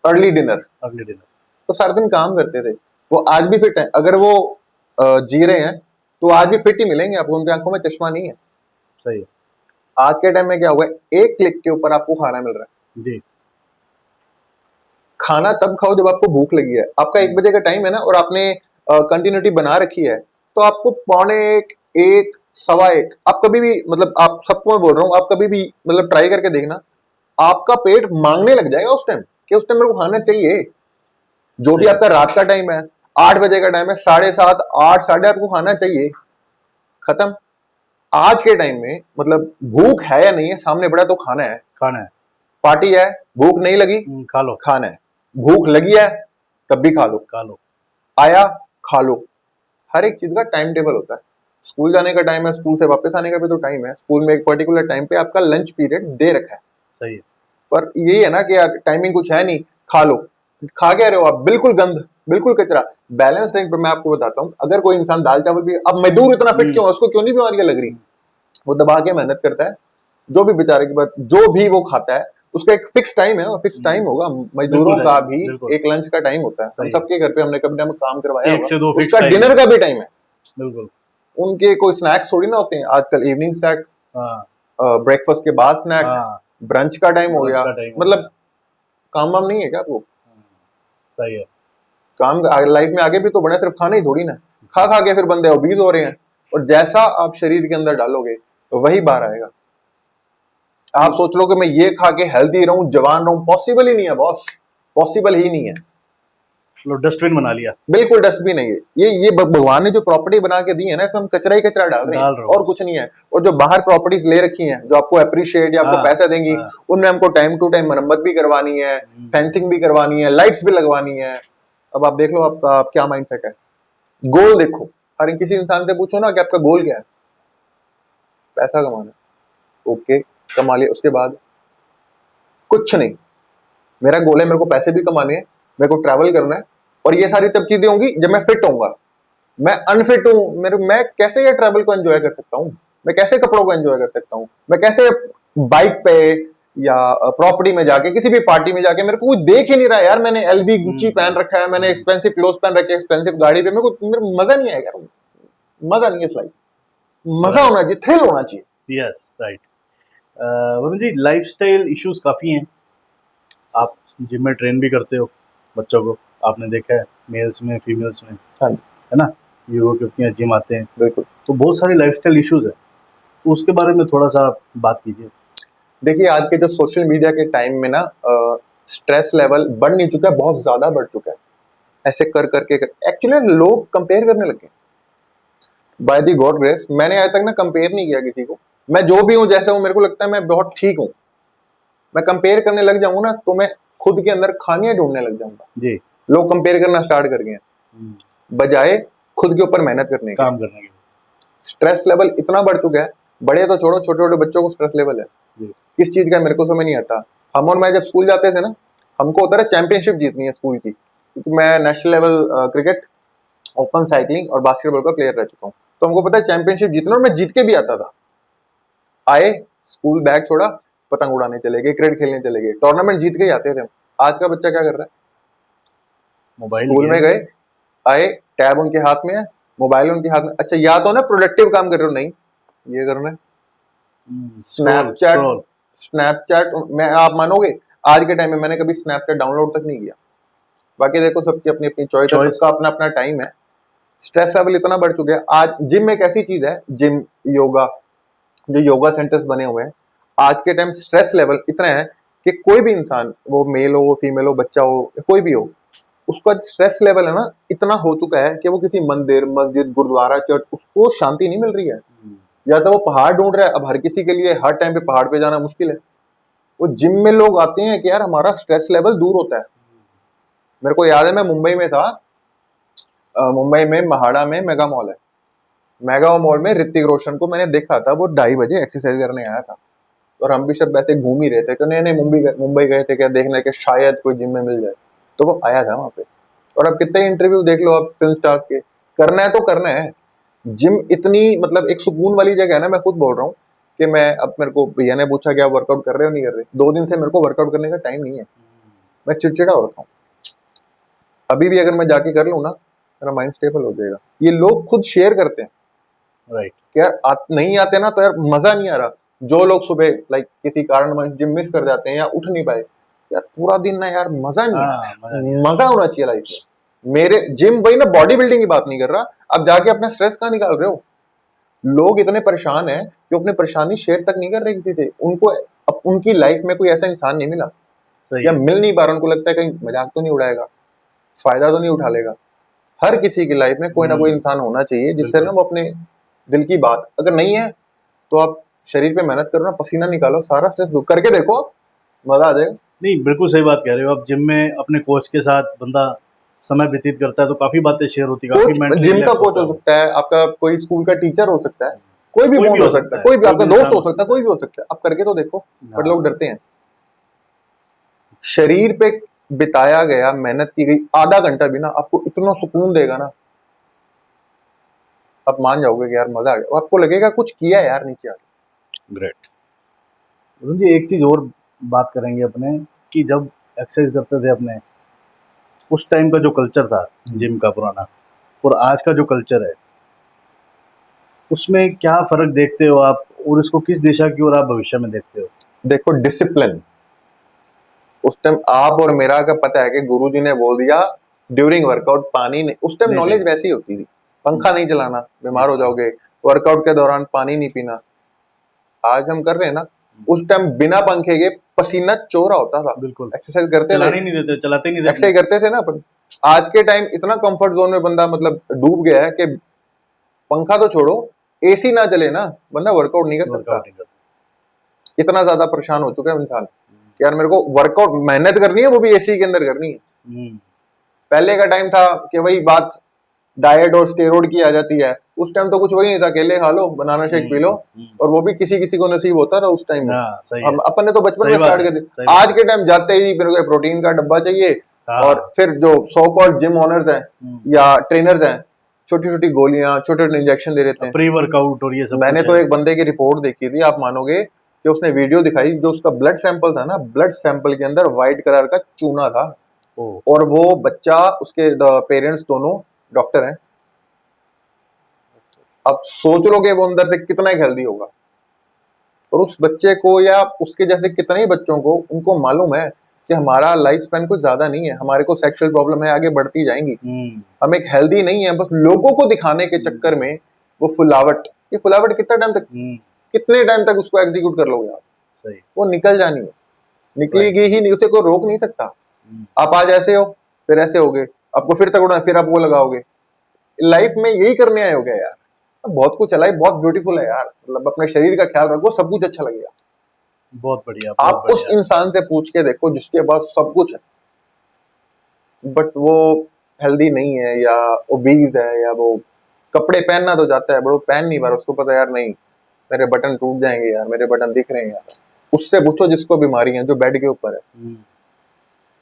[SPEAKER 2] अर्ली डिनर।
[SPEAKER 1] अगले दिन।
[SPEAKER 2] तो सारा दिन काम करते थे। वो आज भी फिट है। अगर वो जी रहे हैं तो आज भी फिट ही मिलेंगे आपको, उनकी आंखों में चश्मा नहीं है।
[SPEAKER 1] सही है।
[SPEAKER 2] आज के टाइम में क्या हुआ है, एक क्लिक के ऊपर आपको खाना मिल रहा है।
[SPEAKER 1] जी।
[SPEAKER 2] खाना तब खाओ जब आपको भूख लगी है। आपका 1 बजे का टाइम है ना, और आपने कंटिन्यूटी बना रखी है, तो आपको 12:45, 1, 1:15, आप कभी भी, मतलब आप सबको मैं बोल रहा हूँ, आप कभी भी मतलब ट्राई करके देखना, आपका पेट मांगने लग जाएगा उस टाइम कि उस टाइम मेरे को खाना चाहिए। जो भी आपका रात का टाइम है, 8 बजे का टाइम है, 7:30, 8, 8:30 को खाना चाहिए, खत्म। आज के टाइम में मतलब भूख है या नहीं है, सामने बड़ा तो खाना है।
[SPEAKER 1] खाना है।
[SPEAKER 2] पार्टी है, भूख नहीं लगी,
[SPEAKER 1] खा लो।
[SPEAKER 2] खाना है। भूख लगी है, तब भी खा लो।
[SPEAKER 1] खा लो।
[SPEAKER 2] आया, खा लो। हर एक चीज का टाइम टेबल होता है। स्कूल जाने का टाइम है, स्कूल से वापस आने का भी तो टाइम है। स्कूल में एक पर्टिकुलर टाइम पे आपका लंच पीरियड दे रखा है।
[SPEAKER 1] सही है।
[SPEAKER 2] पर यही है ना कि यार टाइमिंग कुछ है नहीं, खा लो। खा क्या रहे हो आप? बिल्कुल गंद, बिल्कुल कचरा। बैलेंस डाइट पर मैं आपको बताता हूँ, अगर कोई इंसान दाल चावल भी, अब मजदूर इतना फिट क्यों है, उसको क्यों नहीं बीमारियां लग रही? वो दबा के मेहनत करता है। जो भी बेचारे की बात, जो भी वो खाता है उसका एक फिक्स टाइम है, और फिक्स टाइम होगा। मजदूरों का भी एक लंच का टाइम होता है। हम सबके घर पे हमने कभी ना काम करवाया
[SPEAKER 1] 1 से 2
[SPEAKER 2] होगा,
[SPEAKER 1] फिक्स
[SPEAKER 2] उसका
[SPEAKER 1] टाइम
[SPEAKER 2] डिनर
[SPEAKER 1] है।
[SPEAKER 2] का भी टाइम है।
[SPEAKER 1] बिल्कुल।
[SPEAKER 2] उनके कोई स्नैक्स थोड़ी ना होते हैं आजकल, इवनिंग स्नैक्स,
[SPEAKER 1] हाँ
[SPEAKER 2] ब्रेकफास्ट के बाद स्नैक,
[SPEAKER 1] हाँ,
[SPEAKER 2] ब्रंच का टाइम हो
[SPEAKER 1] ब्रंच
[SPEAKER 2] गया,
[SPEAKER 1] का टाइम हो
[SPEAKER 2] मतलब
[SPEAKER 1] गया।
[SPEAKER 2] काम वाम नहीं है क्या आपको?
[SPEAKER 1] सही है।
[SPEAKER 2] काम लाइफ में आगे भी तो बढ़े, सिर्फ खाना ही थोड़ी ना। खा खा के फिर बंदे ओबीज हो रहे हैं, और जैसा आप शरीर के अंदर डालोगे तो वही बाहर आएगा। आप सोच लो कि मैं ये खा के हेल्दी रहूं, जवान रहूं, पॉसिबल ही नहीं है बॉस, पॉसिबल ही नहीं है।
[SPEAKER 1] लो डस्टबिन बना लिया,
[SPEAKER 2] बिल्कुल डस्टबिन है ये भगवान ने जो प्रॉपर्टी बना के दी है ना, इसमें हम कचरा ही कचरा डाल रहे हैं,
[SPEAKER 1] डाल रहे हो
[SPEAKER 2] और
[SPEAKER 1] बस।
[SPEAKER 2] कुछ नहीं है। और जो बाहर प्रॉपर्टीज ले रखी हैं, जो आपको अप्रिशिएट या आपको
[SPEAKER 1] हाँ
[SPEAKER 2] पैसे देंगी,
[SPEAKER 1] हाँ।
[SPEAKER 2] उनमें हमको टाइम टू टाइम मरम्मत भी करवानी है, फेंसिंग भी करवानी है, लाइट्स भी लगवानी है। अब आप देख लो आपका क्या माइंडसेट है। गोल देखो, हर किसी इंसान से पूछो ना कि आपका गोल क्या है। पैसा कमाना, ओके, कमा लिया, उसके बाद कुछ नहीं। मेरा गोल है, मेरे को पैसे भी कमाने हैं, मेरे को ट्रैवल करना है, और ये सारी तब चीजें होंगी जब मैं फिट होऊंगा। मैं अनफिट हूं, मेरे मैं कैसे ये ट्रैवल को एंजॉय कर सकता हूँ? मैं कैसे कपड़ों को एंजॉय कर सकता हूँ? मैं कैसे बाइक पे या प्रॉपर्टी में जाके, किसी भी पार्टी में जाके, मेरे को कोई देख ही नहीं रहा यार, मैंने एलवी गुच्ची पहन रखा है, मैंने एक्सपेंसिव क्लोथ पहन रखे, एक्सपेंसिव गाड़ी पे, मेरे मजा नहीं आएगा, मजा नहीं है इस लाइफ। मजा होना चाहिए, थ्रिल होना चाहिए।
[SPEAKER 1] Yes right. Varun ji, lifestyle issues काफ़ी हैं। आप जिम में ट्रेन भी करते हो बच्चों को, आपने देखा है मेल्स में फीमेल्स में,
[SPEAKER 2] हाँ जी,
[SPEAKER 1] है ना, युवक युवतियाँ जिम आते हैं,
[SPEAKER 2] बिल्कुल।
[SPEAKER 1] तो बहुत सारे लाइफस्टाइल इश्यूज है, तो उसके बारे में थोड़ा सा आप बात कीजिए।
[SPEAKER 2] देखिए, आज के जो सोशल मीडिया के टाइम में ना, स्ट्रेस लेवल बढ़ नहीं चुका है, बहुत ज्यादा बढ़ चुका है। ऐसे कर करके एक्चुअली लोग कंपेयर करने लगे। बाय दी गॉड ग्रेस, मैंने आज तक ना कंपेयर नहीं किया किसी को। मैं जो भी हूँ, जैसे हूँ, मेरे को लगता है मैं बहुत ठीक हूँ। मैं कंपेयर करने लग जाऊंगा ना, तो मैं खुद के अंदर खामियां ढूंढने लग जाऊंगा।
[SPEAKER 1] जी।
[SPEAKER 2] लोग कंपेयर करना स्टार्ट कर गए हैं, बजाय खुद के ऊपर मेहनत करने के।
[SPEAKER 1] काम करने के।
[SPEAKER 2] स्ट्रेस लेवल इतना बढ़ चुका है, बड़े तो छोड़ो, छोटे छोटे बच्चों को स्ट्रेस लेवल है।
[SPEAKER 1] जी।
[SPEAKER 2] किस चीज का मेरे को समझ नहीं आता। हम और मैं जब स्कूल जाते थे ना, हमको होता था चैंपियनशिप जीतनी है स्कूल की, क्योंकि मैं national level cricket, open cycling और बास्केटबॉल का प्लेयर रह चुका हूँ। तो हमको पता है चैंपियनशिप जीतना, और मैं जीत के भी आता था। आए स्कूल, बैग छोड़ा, पतंग उड़ाने चले गए, क्रिकेट खेलने चले गए, टूर्नामेंट जीत के ही आते थे हम। आज का बच्चा क्या कर रहा है?
[SPEAKER 1] मोबाइल
[SPEAKER 2] स्कूल में
[SPEAKER 1] गेम।
[SPEAKER 2] गए, आए, टैब उनके हाथ में है, मोबाइल उनके हाथ में। अच्छा, या तो ना प्रोडक्टिव काम कर रहे हो, नहीं ये करना है
[SPEAKER 1] स्क्रॉल
[SPEAKER 2] स्नैपचैट।
[SPEAKER 1] स्क्रॉल।
[SPEAKER 2] स्नैपचैट मैं, आप मानोगे, आज के टाइम में मैंने कभी स्नैपचैट डाउनलोड तक नहीं किया। बाकी देखो, सबकी अपनी अपनी चॉइस है,
[SPEAKER 1] चॉइस।
[SPEAKER 2] सबका अपना अपना टाइम है। स्ट्रेस लेवल इतना बढ़ चुका है। आज जिम एक ऐसी चीज है, जिम, योगा, जो योगा सेंटर्स बने हुए हैं, आज के टाइम स्ट्रेस लेवल इतना है कि कोई भी इंसान, वो मेल हो, फीमेल हो, बच्चा हो, कोई भी हो, उसका स्ट्रेस लेवल है ना, इतना हो चुका है कि वो किसी मंदिर, मस्जिद, गुरुद्वारा, चर्च, उसको शांति नहीं मिल रही है। या तो वो पहाड़ ढूंढ रहा है। अब हर किसी के लिए हर टाइम पे पहाड़ पे जाना मुश्किल है। वो जिम में लोग आते हैं कि यार हमारा स्ट्रेस लेवल दूर होता है। मेरे को याद है, मैं मुंबई में था, मुंबई में महाड़ा में मेगा मॉल है। मेगा मॉल में ऋतिक रोशन को मैंने देखा था, वो 2:30 बजे एक्सरसाइज करने आया था, और हम भी सब ऐसे घूम ही रहे थे कि नहीं नहीं, मुंबई गए थे क्या देखने के, शायद कोई जिम में मिल जाए, तो वो आया था वहां पे। और अब कितने इंटरव्यू देख लो आप फिल्म स्टार्स के, करना है तो करना है। जिम इतनी मतलब एक सुकून वाली जगह है ना, मैं खुद बोल रहा हूँ कि मैं, अब मेरे को भैया ने पूछा कि आप वर्कआउट कर रहे हो नहीं कर रहे, 2 दिन से मेरे को वर्कआउट करने का टाइम नहीं है। मैं चिड़चिड़ा हो रखा हूँ। अभी भी अगर मैं जाके कर लूँ ना, मेरा माइंड स्टेबल हो जाएगा। ये लोग खुद शेयर करते हैं
[SPEAKER 1] राइट।
[SPEAKER 2] कि यार नहीं आते ना तो यार मजा नहीं आ रहा। जो लोग सुबह लाइक किसी कारणवश जिम मिस कर जाते हैं या उठ नहीं पाए, यार पूरा दिन ना यार मजा नहीं आ रहा
[SPEAKER 1] हाँ, मजा नहीं
[SPEAKER 2] है।
[SPEAKER 1] आ
[SPEAKER 2] मजा होना चाहिए लाइफ में। मेरे जिम, वही ना, बॉडी बिल्डिंग की बात नहीं कर रहा। अब जाके अपना स्ट्रेस कहाँ निकाल रहे हो? लोग इतने परेशान हैं कि अपनी परेशानी शेयर तक नहीं कर रहे किसी से। उनको अब उनकी लाइफ में कोई ऐसा इंसान नहीं मिला,
[SPEAKER 1] सही
[SPEAKER 2] या
[SPEAKER 1] है।
[SPEAKER 2] मिल नहीं पा रहा। उनको लगता है कहीं मजाक तो नहीं उड़ाएगा, फायदा तो नहीं उठा लेगा। हर किसी की लाइफ में कोई ना कोई इंसान होना चाहिए जिससे ना
[SPEAKER 1] बिल्कुल।
[SPEAKER 2] वो अपने दिल की बात, अगर नहीं है तो आप शरीर पे मेहनत करो ना, पसीना निकालो, सारा स्ट्रेस दूर करके देखो, मजा आ जाएगा।
[SPEAKER 1] नहीं, बिल्कुल सही बात कह रहे हो आप। जिम में अपने कोच के साथ बंदा समय व्यतीत करता है तो काफ़ी बातें शेयर होती है, काफ़ी
[SPEAKER 2] कोच
[SPEAKER 1] मेंटली
[SPEAKER 2] जिम का
[SPEAKER 1] रिलैक्स
[SPEAKER 2] कोच
[SPEAKER 1] होता
[SPEAKER 2] हो
[SPEAKER 1] है वो।
[SPEAKER 2] सकता है, आपका कोई स्कूल का टीचर हो सकता है, कोई भी
[SPEAKER 1] कोई भी
[SPEAKER 2] बॉन्ड
[SPEAKER 1] हो
[SPEAKER 2] हो सकता है,
[SPEAKER 1] सकता है,
[SPEAKER 2] कोई भी
[SPEAKER 1] कोई
[SPEAKER 2] आपका
[SPEAKER 1] भी
[SPEAKER 2] दोस्त
[SPEAKER 1] इंसान
[SPEAKER 2] हो
[SPEAKER 1] हो
[SPEAKER 2] सकता है,
[SPEAKER 1] सकता
[SPEAKER 2] कोई भी हो सकता है। आप करके तो देखो,
[SPEAKER 1] है।
[SPEAKER 2] बट
[SPEAKER 1] हाँ।
[SPEAKER 2] लोग डरते हैं। शरीर पे बिताया गया, मेहनत की गई आधा घंटा भी ना आपको इतना सुकून देगा ना, आप मान जाओगे कि यार मजा आ गया। आपको लगेगा कुछ किया है यार नीचे आके।
[SPEAKER 1] ग्रेट। वरुण जी, एक चीज़ और बात करेंगे अपने, कि जब एक्सरसाइज करते थे अपने, उस टाइम का जो कल्चर था जिम का पुराना, और आज का जो कल्चर है, उसमें क्या फर्क देखते हो आप, और इसको किस दिशा की ओर आप भविष्य में देखते हो?
[SPEAKER 2] देखो डिसिप्लिन, उस टाइम आप और मेरा का पता है कि गुरुजी ने बोल दिया ड्यूरिंग वर्कआउट पानी नहीं, उस टाइम
[SPEAKER 1] नहीं
[SPEAKER 2] नॉलेज
[SPEAKER 1] पीना।
[SPEAKER 2] वैसी होती थी, पंखा नहीं चलाना बीमार हो
[SPEAKER 1] जी।
[SPEAKER 2] जाओगे, वर्कआउट के दौरान पानी नहीं पीना। आज हम कर रहे हैं ना, उस टाइम बिना पंखे के पसीना चोरा होता था,
[SPEAKER 1] बिल्कुल।
[SPEAKER 2] एक्सरसाइज करते थे,
[SPEAKER 1] चलाने ही नहीं देते, चलाते ही नहीं थे अपने।
[SPEAKER 2] एक्सरसाइज करते थे ना अपन। आज के टाइम इतना कंफर्ट जोन में बंदा मतलब डूब गया है कि पंखा तो छोड़ो, एसी ना चले ना बंदा वर्कआउट नहीं कर सकता।
[SPEAKER 1] वर्कआउट नहीं करते।
[SPEAKER 2] इतना ज्यादा परेशान हो चुका है इंसान कि यार मेरे को वर्कआउट मेहनत करनी है, वो भी एसी के अंदर करनी है।
[SPEAKER 1] हम्म।
[SPEAKER 2] पहले का टाइम था कि वही बात डाइट और स्टेरॉइड की आ जाती है, उस टाइम तो कुछ वही नहीं था, केले खा लो, बनाना शेक पी लो, और वो भी किसी किसी को नसीब होता था उस टाइम में।
[SPEAKER 1] हाँ सही है।
[SPEAKER 2] हम अपन ने तो बचपन
[SPEAKER 1] सही
[SPEAKER 2] में
[SPEAKER 1] बात
[SPEAKER 2] स्टार्ट
[SPEAKER 1] है,
[SPEAKER 2] कर दी।
[SPEAKER 1] सही बात
[SPEAKER 2] आज
[SPEAKER 1] है।
[SPEAKER 2] के टाइम जाते ही मेरे को प्रोटीन का डब्बा चाहिए, और
[SPEAKER 1] हाँ।
[SPEAKER 2] फिर जो सो कॉल्ड जिम ओनर्स हैं या ट्रेनर्स हैं, छोटी छोटी गोलियां, छोटे छोटे इंजेक्शन दे देते हैं।
[SPEAKER 1] प्री वर्कआउट और ये सब
[SPEAKER 2] मैंने
[SPEAKER 1] कुछ
[SPEAKER 2] तो
[SPEAKER 1] है।
[SPEAKER 2] एक बंदे की रिपोर्ट देखी थी, आप मानोगे कि उसने वीडियो दिखाई, जो उसका ब्लड सैंपल था ना, ब्लड सैंपल के अंदर व्हाइट कलर का चूना था,
[SPEAKER 1] ओ।
[SPEAKER 2] और वो बच्चा, उसके पेरेंट्स दोनों डॉक्टर हैं। अब सोच लो कि वो अंदर से कितना ही हेल्दी होगा, और उस बच्चे को या उसके जैसे कितने ही बच्चों को, उनको मालूम है कि हमारा लाइफ स्पैन कुछ ज्यादा नहीं है, हमारे को सेक्सुअल प्रॉब्लम है, आगे बढ़ती जाएंगी,
[SPEAKER 1] हम्म।
[SPEAKER 2] हम एक हेल्दी नहीं है, बस लोगों को दिखाने के चक्कर में वो फुलावट, ये फुलावट कितना टाइम तक,
[SPEAKER 1] हम्म।
[SPEAKER 2] कितने टाइम तक उसको एग्जीक्यूट कर लोगे आप?
[SPEAKER 1] सही।
[SPEAKER 2] वो निकल जानी है,
[SPEAKER 1] राइट।
[SPEAKER 2] निकलेगी ही नहीं, उसे कोई रोक नहीं सकता। आप आज ऐसे हो, फिर ऐसे हो गए, आपको फिर तगड़ा, फिर आप वो लगाओगे। लाइफ में यही करने आए हो गया यार। बहुत कुछ है, लाइफ बहुत ब्यूटीफुल है यार, मतलब अपने शरीर का ख्याल रखो, सब कुछ अच्छा लगेगा।
[SPEAKER 1] बहुत बढ़िया, बहुत
[SPEAKER 2] आप उस
[SPEAKER 1] बढ़िया।
[SPEAKER 2] इंसान से पूछ के देखो जिसके पास सब कुछ है, बट वो हेल्दी नहीं है, या ओबीज है, या वो कपड़े पहनना तो जाता है, बट वो पहन नहीं पा रहा, उसको पता है यार नहीं, मेरे बटन टूट जाएंगे यार, मेरे बटन दिख रहे हैं यार। उससे पूछो जिसको बीमारी है, जो बेड के ऊपर है,
[SPEAKER 1] हम्म।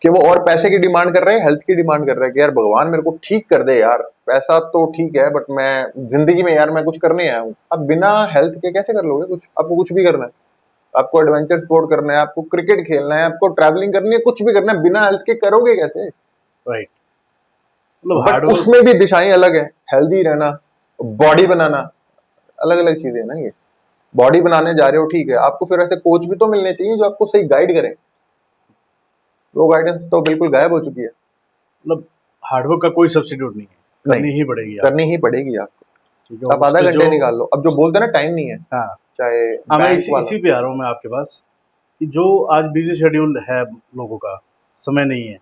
[SPEAKER 2] कि वो और पैसे की डिमांड कर रहे हैं, हेल्थ की डिमांड कर रहे हैं कि यार भगवान मेरे को ठीक कर दे यार, पैसा तो ठीक है बट मैं जिंदगी में यार मैं कुछ करने आया हूँ। अब बिना हेल्थ के कैसे कर लोगे कुछ? आपको कुछ भी करना है, आपको एडवेंचर स्पोर्ट करना है, आपको क्रिकेट खेलना है, आपको ट्रैवलिंग करनी है, कुछ भी करना है, बिना हेल्थ के करोगे कैसे?
[SPEAKER 1] राइट। मतलब
[SPEAKER 2] बट
[SPEAKER 1] हार्डवर्क।
[SPEAKER 2] उसमें भी दिशाएं अलग है, हेल्दी रहना, बॉडी बनाना, अलग अलग चीजें हैं ना ये। बॉडी बनाने जा रहे हो ठीक है, आपको फिर ऐसे कोच भी तो मिलने चाहिए जो आपको सही गाइड करें। वो गाइडेंस तो बिल्कुल गायब हो चुकी है।
[SPEAKER 1] मतलब हार्डवर्क का कोई सब्स्टिट्यूट नहीं है,
[SPEAKER 2] नहीं,
[SPEAKER 1] करनी ही पड़ेगी
[SPEAKER 2] करनी
[SPEAKER 1] आपको।
[SPEAKER 2] ही पड़ेगी आपको।
[SPEAKER 1] ठीक है, और
[SPEAKER 2] आप आधा
[SPEAKER 1] उसके जो।
[SPEAKER 2] घंटे निकाल लो, अब जो बोलते हैं ना टाइम नहीं है,
[SPEAKER 1] हाँ।
[SPEAKER 2] चाहे
[SPEAKER 1] हाँ, मैं
[SPEAKER 2] बैंक
[SPEAKER 1] इसी
[SPEAKER 2] वाला।
[SPEAKER 1] इसी पे आ रहा हूँ मैं आपके पास, कि जो आज बिजी शेड्यूल है लोगों का, समय नहीं है,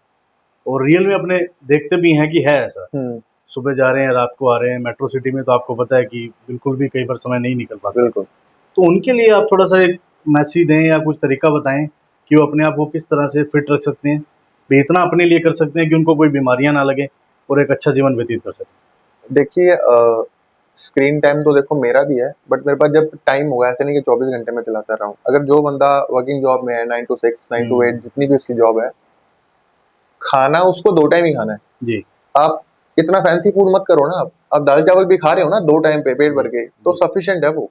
[SPEAKER 1] और रियल में अपने देखते भी हैं कि है ऐसा।
[SPEAKER 2] हम्म,
[SPEAKER 1] सुबह जा रहे हैं, रात को आ रहे हैं, मेट्रो सिटी में तो आपको पता है कि बिल्कुल भी कई बार समय नहीं निकल पाता।
[SPEAKER 2] बिल्कुल।
[SPEAKER 1] तो उनके लिए आप थोड़ा सा एक मैसेज दें या कुछ तरीका बताएं कि वो अपने आप को किस तरह से फिट रख सकते हैं, भी इतना अपने लिए कर सकते हैं कि उनको कोई बीमारियां ना लगे, और एक अच्छा जीवन व्यतीत कर सकें।
[SPEAKER 2] देखिए स्क्रीन टाइम तो देखो मेरा भी है, बट मेरे पास जब टाइम होगा, ऐसे नहीं कि 24 घंटे में चलाता रहा हूँ। अगर जो बंदा वर्किंग जॉब में है, 9 to 6, 9 to 8, जितनी भी उसकी जॉब है, खाना उसको 2 टाइम ही खाना है।
[SPEAKER 1] जी।
[SPEAKER 2] आप इतना फैंसी फूड मत करो ना, आप दाल चावल भी खा रहे हो ना 2 टाइम पे पेट भर
[SPEAKER 1] जी।
[SPEAKER 2] के, तो
[SPEAKER 1] जी।
[SPEAKER 2] सफिशिएंट है वो।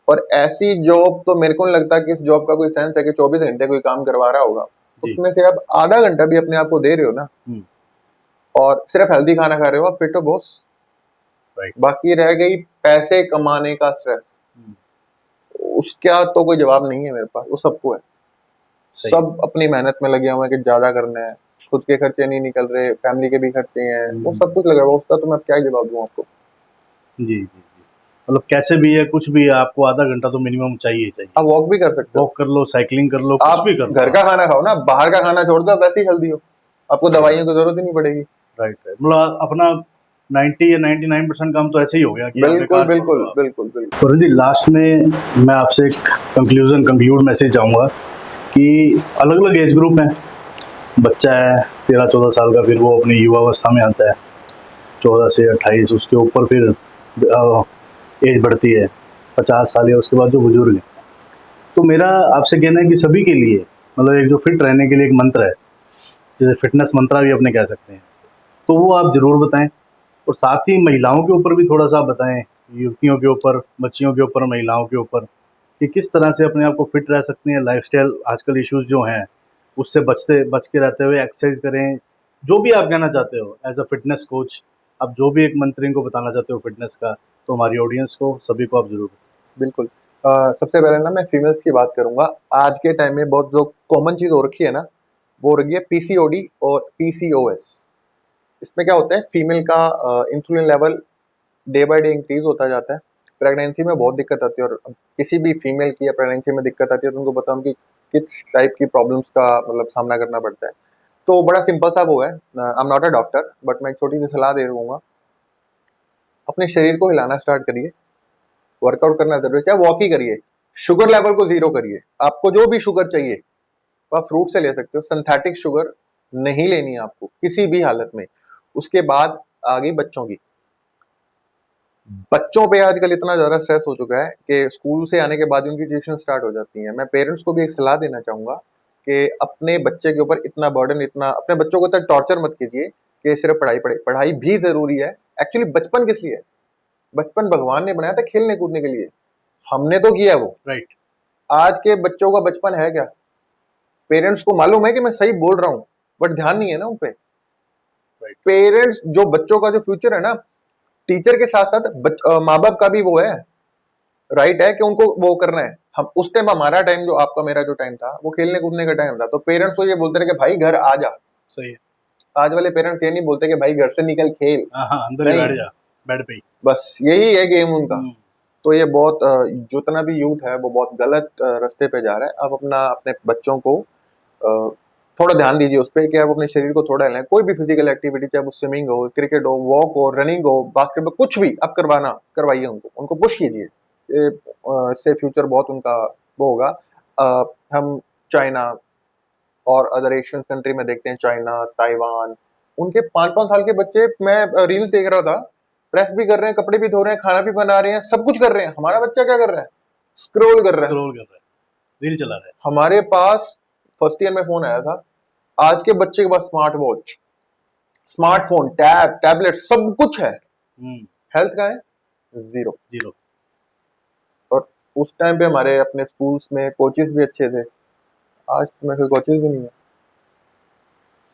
[SPEAKER 2] और ऐसी जॉब तो मेरे को नहीं लगता कि इस जॉब का कोई सेंस है कि 24 घंटे कोई काम करवा रहा होगा,
[SPEAKER 1] जी।
[SPEAKER 2] उसमें से आप आधा घंटा भी अपने आप को दे रहे हो ना,
[SPEAKER 1] हम्म।
[SPEAKER 2] और सिर्फ हेल्दी खाना खा रहे हो, आप फिट हो बॉस।
[SPEAKER 1] राइट।
[SPEAKER 2] बाकी रह गई पैसे कमाने का स्ट्रेस, उसका तो कोई जवाब नहीं है मेरे पास, वो सबको है।
[SPEAKER 1] सही है।
[SPEAKER 2] सब अपनी मेहनत में लगे हुए हैं कि ज्यादा करना है, खुद के खर्चे नहीं निकल रहे, फैमिली के भी खर्चे हैं, वो सब कुछ लगा हुआ है, उसका तो मैं अब क्या ही जवाब दूं आपको।
[SPEAKER 1] जी जी जी। मतलब कैसे भी है, कुछ भी है, आपको आधा घंटा तो मिनिमम चाहिए ही चाहिए।
[SPEAKER 2] आप वॉक भी कर सकते हो,
[SPEAKER 1] वॉक कर लो, साइकिलिंग कर लो, कुछ
[SPEAKER 2] आप
[SPEAKER 1] भी कर लो
[SPEAKER 2] घर
[SPEAKER 1] आप।
[SPEAKER 2] का खाना खाओ ना, बाहर का खाना छोड़ दो, आप वैसे ही हेल्दी हो, आपको
[SPEAKER 1] राइट।
[SPEAKER 2] दवाइयों की जरूरत ही नहीं पड़ेगी।
[SPEAKER 1] राइट राइट, मतलब अपना 90 या 99% काम तो ऐसे ही हो गया कि आप
[SPEAKER 2] बिल्कुल
[SPEAKER 1] बेकार छोड़ दो
[SPEAKER 2] बिल्कुल
[SPEAKER 1] आप।
[SPEAKER 2] बिल्कुल बिल्कुल।
[SPEAKER 1] वरुण जी, लास्ट में मैं आपसे एक कंक्लूड मैसेज चाहूँगा कि अलग अलग एज ग्रुप हैं। बच्चा है 13-14 साल का, फिर वो अपनी युवावस्था में आता है 14 से 28, उसके ऊपर फिर एज बढ़ती है 50 साल, या उसके बाद जो बुजुर्ग हैं। तो मेरा आपसे कहना है कि सभी के लिए, मतलब एक जो फिट रहने के लिए एक मंत्र है, जैसे फिटनेस मंत्रा भी अपने कह सकते हैं, तो वो आप ज़रूर बताएं। और साथ ही महिलाओं के ऊपर भी थोड़ा सा बताएं, युवतियों के ऊपर, बच्चियों के ऊपर, महिलाओं के ऊपर, कि किस तरह से अपने आप को फिट रह सकते हैं। लाइफस्टाइल आजकल इश्यूज जो हैं उससे बच के रहते हुए एक्सरसाइज करें, जो भी आप कहना चाहते हो एज अ फिटनेस कोच, आप जो भी एक मंत्री को बताना चाहते हो फिटनेस का, तो हमारी ऑडियंस को, सभी को आप जरूर।
[SPEAKER 2] बिल्कुल। सबसे पहले ना मैं फीमेल्स की बात करूंगा। आज के टाइम में बहुत जो कॉमन चीज हो रखी है ना, वो हो रही है पीसीओडी और पीसीओएस। इसमें क्या होता है, फीमेल का insulin level day by day increase होता जाता है। प्रेगनेंसी में बहुत दिक्कत आती है, और किसी भी फीमेल की या प्रेगनेंसी में दिक्कत आती है तो उनको पता उनकी किस टाइप की प्रॉब्लम्स का मतलब सामना करना पड़ता है। तो बड़ा सिंपल सा वो है, I am not a doctor but मैं एक छोटी सी सलाह दे दूंगा। अपने शरीर को हिलाना स्टार्ट करिए, वर्कआउट करना जरूरी है, चाहे वॉक ही करिए, शुगर लेवल को जीरो करिए। आपको जो भी शुगर चाहिए वो आप फ्रूट से ले सकते हो, सिंथेटिक शुगर नहीं लेनी है आपको किसी भी हालत में। उसके बाद आ गई बच्चों की। बच्चों पे आजकल इतना ज्यादा स्ट्रेस हो चुका है कि स्कूल से आने के बाद उनकी ट्यूशन स्टार्ट हो जाती है। मैं पेरेंट्स को भी एक सलाह देना चाहूंगा कि अपने बच्चे के ऊपर इतना बर्डन, इतना अपने बच्चों को इतना टॉर्चर मत कीजिए कि सिर्फ पढ़ाई पढ़ाई। पढ़ाई भी जरूरी है। एक्चुअली बचपन किस लिए है? बचपन भगवान ने बनाया था खेलने कूदने के लिए, हमने तो किया वो।
[SPEAKER 1] राइट।
[SPEAKER 2] आज के बच्चों का बचपन है क्या? पेरेंट्स को मालूम है कि मैं सही बोल रहा हूँ, बट ध्यान नहीं है ना उन पे।
[SPEAKER 1] राइट।
[SPEAKER 2] पेरेंट्स, जो बच्चों का जो फ्यूचर है ना, टीचर के साथ साथ माँ बाप का भी वो है, राइट है कि उनको वो करना है। हम उस टाइम, हमारा टाइम जो आपका मेरा जो टाइम था, वो खेलने कूदने का टाइम था, तो पेरेंट्स को ये बोलते रहे कि भाई घर आ जा।
[SPEAKER 1] सही है।
[SPEAKER 2] आज वाले पेरेंट्स ये नहीं बोलते कि भाई घर से निकल खेल,
[SPEAKER 1] हाँ हाँ, अंदर ही
[SPEAKER 2] नहीं,
[SPEAKER 1] बैठ जा, बेड पे ही।
[SPEAKER 2] बस यही है गेम उनका।
[SPEAKER 1] हम्म,
[SPEAKER 2] तो ये बहुत जितना भी यूथ है वो बहुत गलत रास्ते पे जा रहा है। आप अपने बच्चों को थोड़ा ध्यान दीजिए उस पर कि आप अपने शरीर को थोड़ा हिलाएं। कोई भी फिजिकल एक्टिविटी, चाहे वो स्विमिंग हो, क्रिकेट हो, वॉक हो, रनिंग हो, बास्केटबॉल, कुछ भी आप करवाइए उनको पुश कीजिए। इससे फ्यूचर बहुत उनका वो होगा। हम चाइना और अदर एशियन कंट्री में देखते हैं, चाइना, ताइवान, उनके 5-5 साल के बच्चे, मैं रील्स देख रहा था, प्रेस भी कर रहे हैं, कपड़े भी धो रहे हैं, खाना भी बना रहे हैं, सब कुछ कर रहे हैं। हमारा बच्चा क्या कर रहा है? स्क्रोल कर रहा है।
[SPEAKER 1] स्क्रॉल कर रहा है, रील चला रहा है।
[SPEAKER 2] हमारे पास फर्स्ट ईयर में फोन आया था, आज के बच्चे के पास स्मार्ट वॉच, स्मार्टफोन, टैबलेट, सब कुछ है।
[SPEAKER 1] हम्म।
[SPEAKER 2] हेल्थ का है जीरो।
[SPEAKER 1] जीरो।
[SPEAKER 2] और उस टाइम पे हमारे अपने स्कूल्स में कोचेस भी अच्छे थे, आज तो मेरे कोचेस भी नहीं है।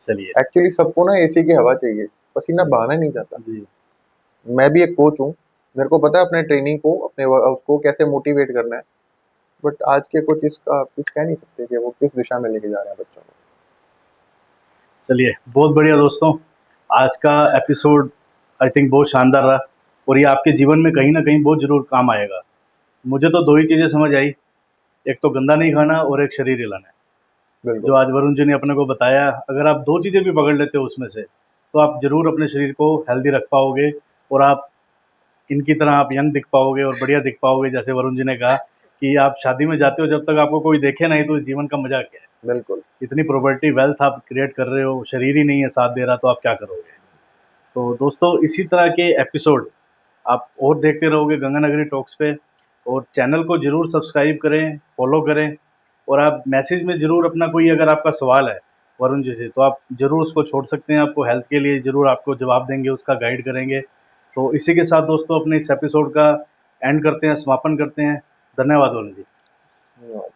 [SPEAKER 1] चलिए।
[SPEAKER 2] एक्चुअली सबको ना एसी की हवा चाहिए, पसीना बहाना नहीं चाहता।
[SPEAKER 1] जी।
[SPEAKER 2] मैं भी एक कोच हूँ, मेरे को पता है अपने ट्रेनिंग को, अपने उसको कैसे मोटिवेट करना है। बट आज के कोचेस का आप कुछ कह नहीं सकते कि वो किस दिशा में लेके जा रहे हैं बच्चों को।
[SPEAKER 1] चलिए, बहुत बढ़िया दोस्तों, आज का एपिसोड आई थिंक बहुत शानदार रहा, और ये आपके जीवन में कहीं ना कहीं बहुत ज़रूर काम आएगा। मुझे तो दो ही चीज़ें समझ आई, एक तो गंदा नहीं खाना और एक शरीर हिलाना है। जो
[SPEAKER 2] बिल्कुल
[SPEAKER 1] आज वरुण जी ने अपने को बताया, अगर आप दो चीज़ें भी पकड़ लेते हो उसमें से, तो आप ज़रूर अपने शरीर को हेल्दी रख पाओगे, और आप इनकी तरह आप यंग दिख पाओगे और बढ़िया दिख पाओगे। जैसे वरुण जी ने कहा कि आप शादी में जाते हो, जब तक आपको कोई देखे नहीं तो जीवन का मजा क्या है।
[SPEAKER 2] बिल्कुल।
[SPEAKER 1] इतनी प्रॉपर्टी वेल्थ आप क्रिएट कर रहे हो, शरीर ही नहीं है साथ दे रहा, तो आप क्या करोगे। तो दोस्तों, इसी तरह के एपिसोड आप और देखते रहोगे गंगानगरी टॉक्स पे, और चैनल को ज़रूर सब्सक्राइब करें, फॉलो करें, और आप मैसेज में ज़रूर अपना कोई अगर आपका सवाल है वरुण जी से, तो आप ज़रूर उसको छोड़ सकते हैं। आपको हेल्थ के लिए ज़रूर आपको जवाब देंगे, उसका गाइड करेंगे। तो इसी के साथ दोस्तों अपने इस एपिसोड का एंड करते हैं, समापन करते हैं। धन्यवाद वरुण जी।
[SPEAKER 2] धन्यवाद।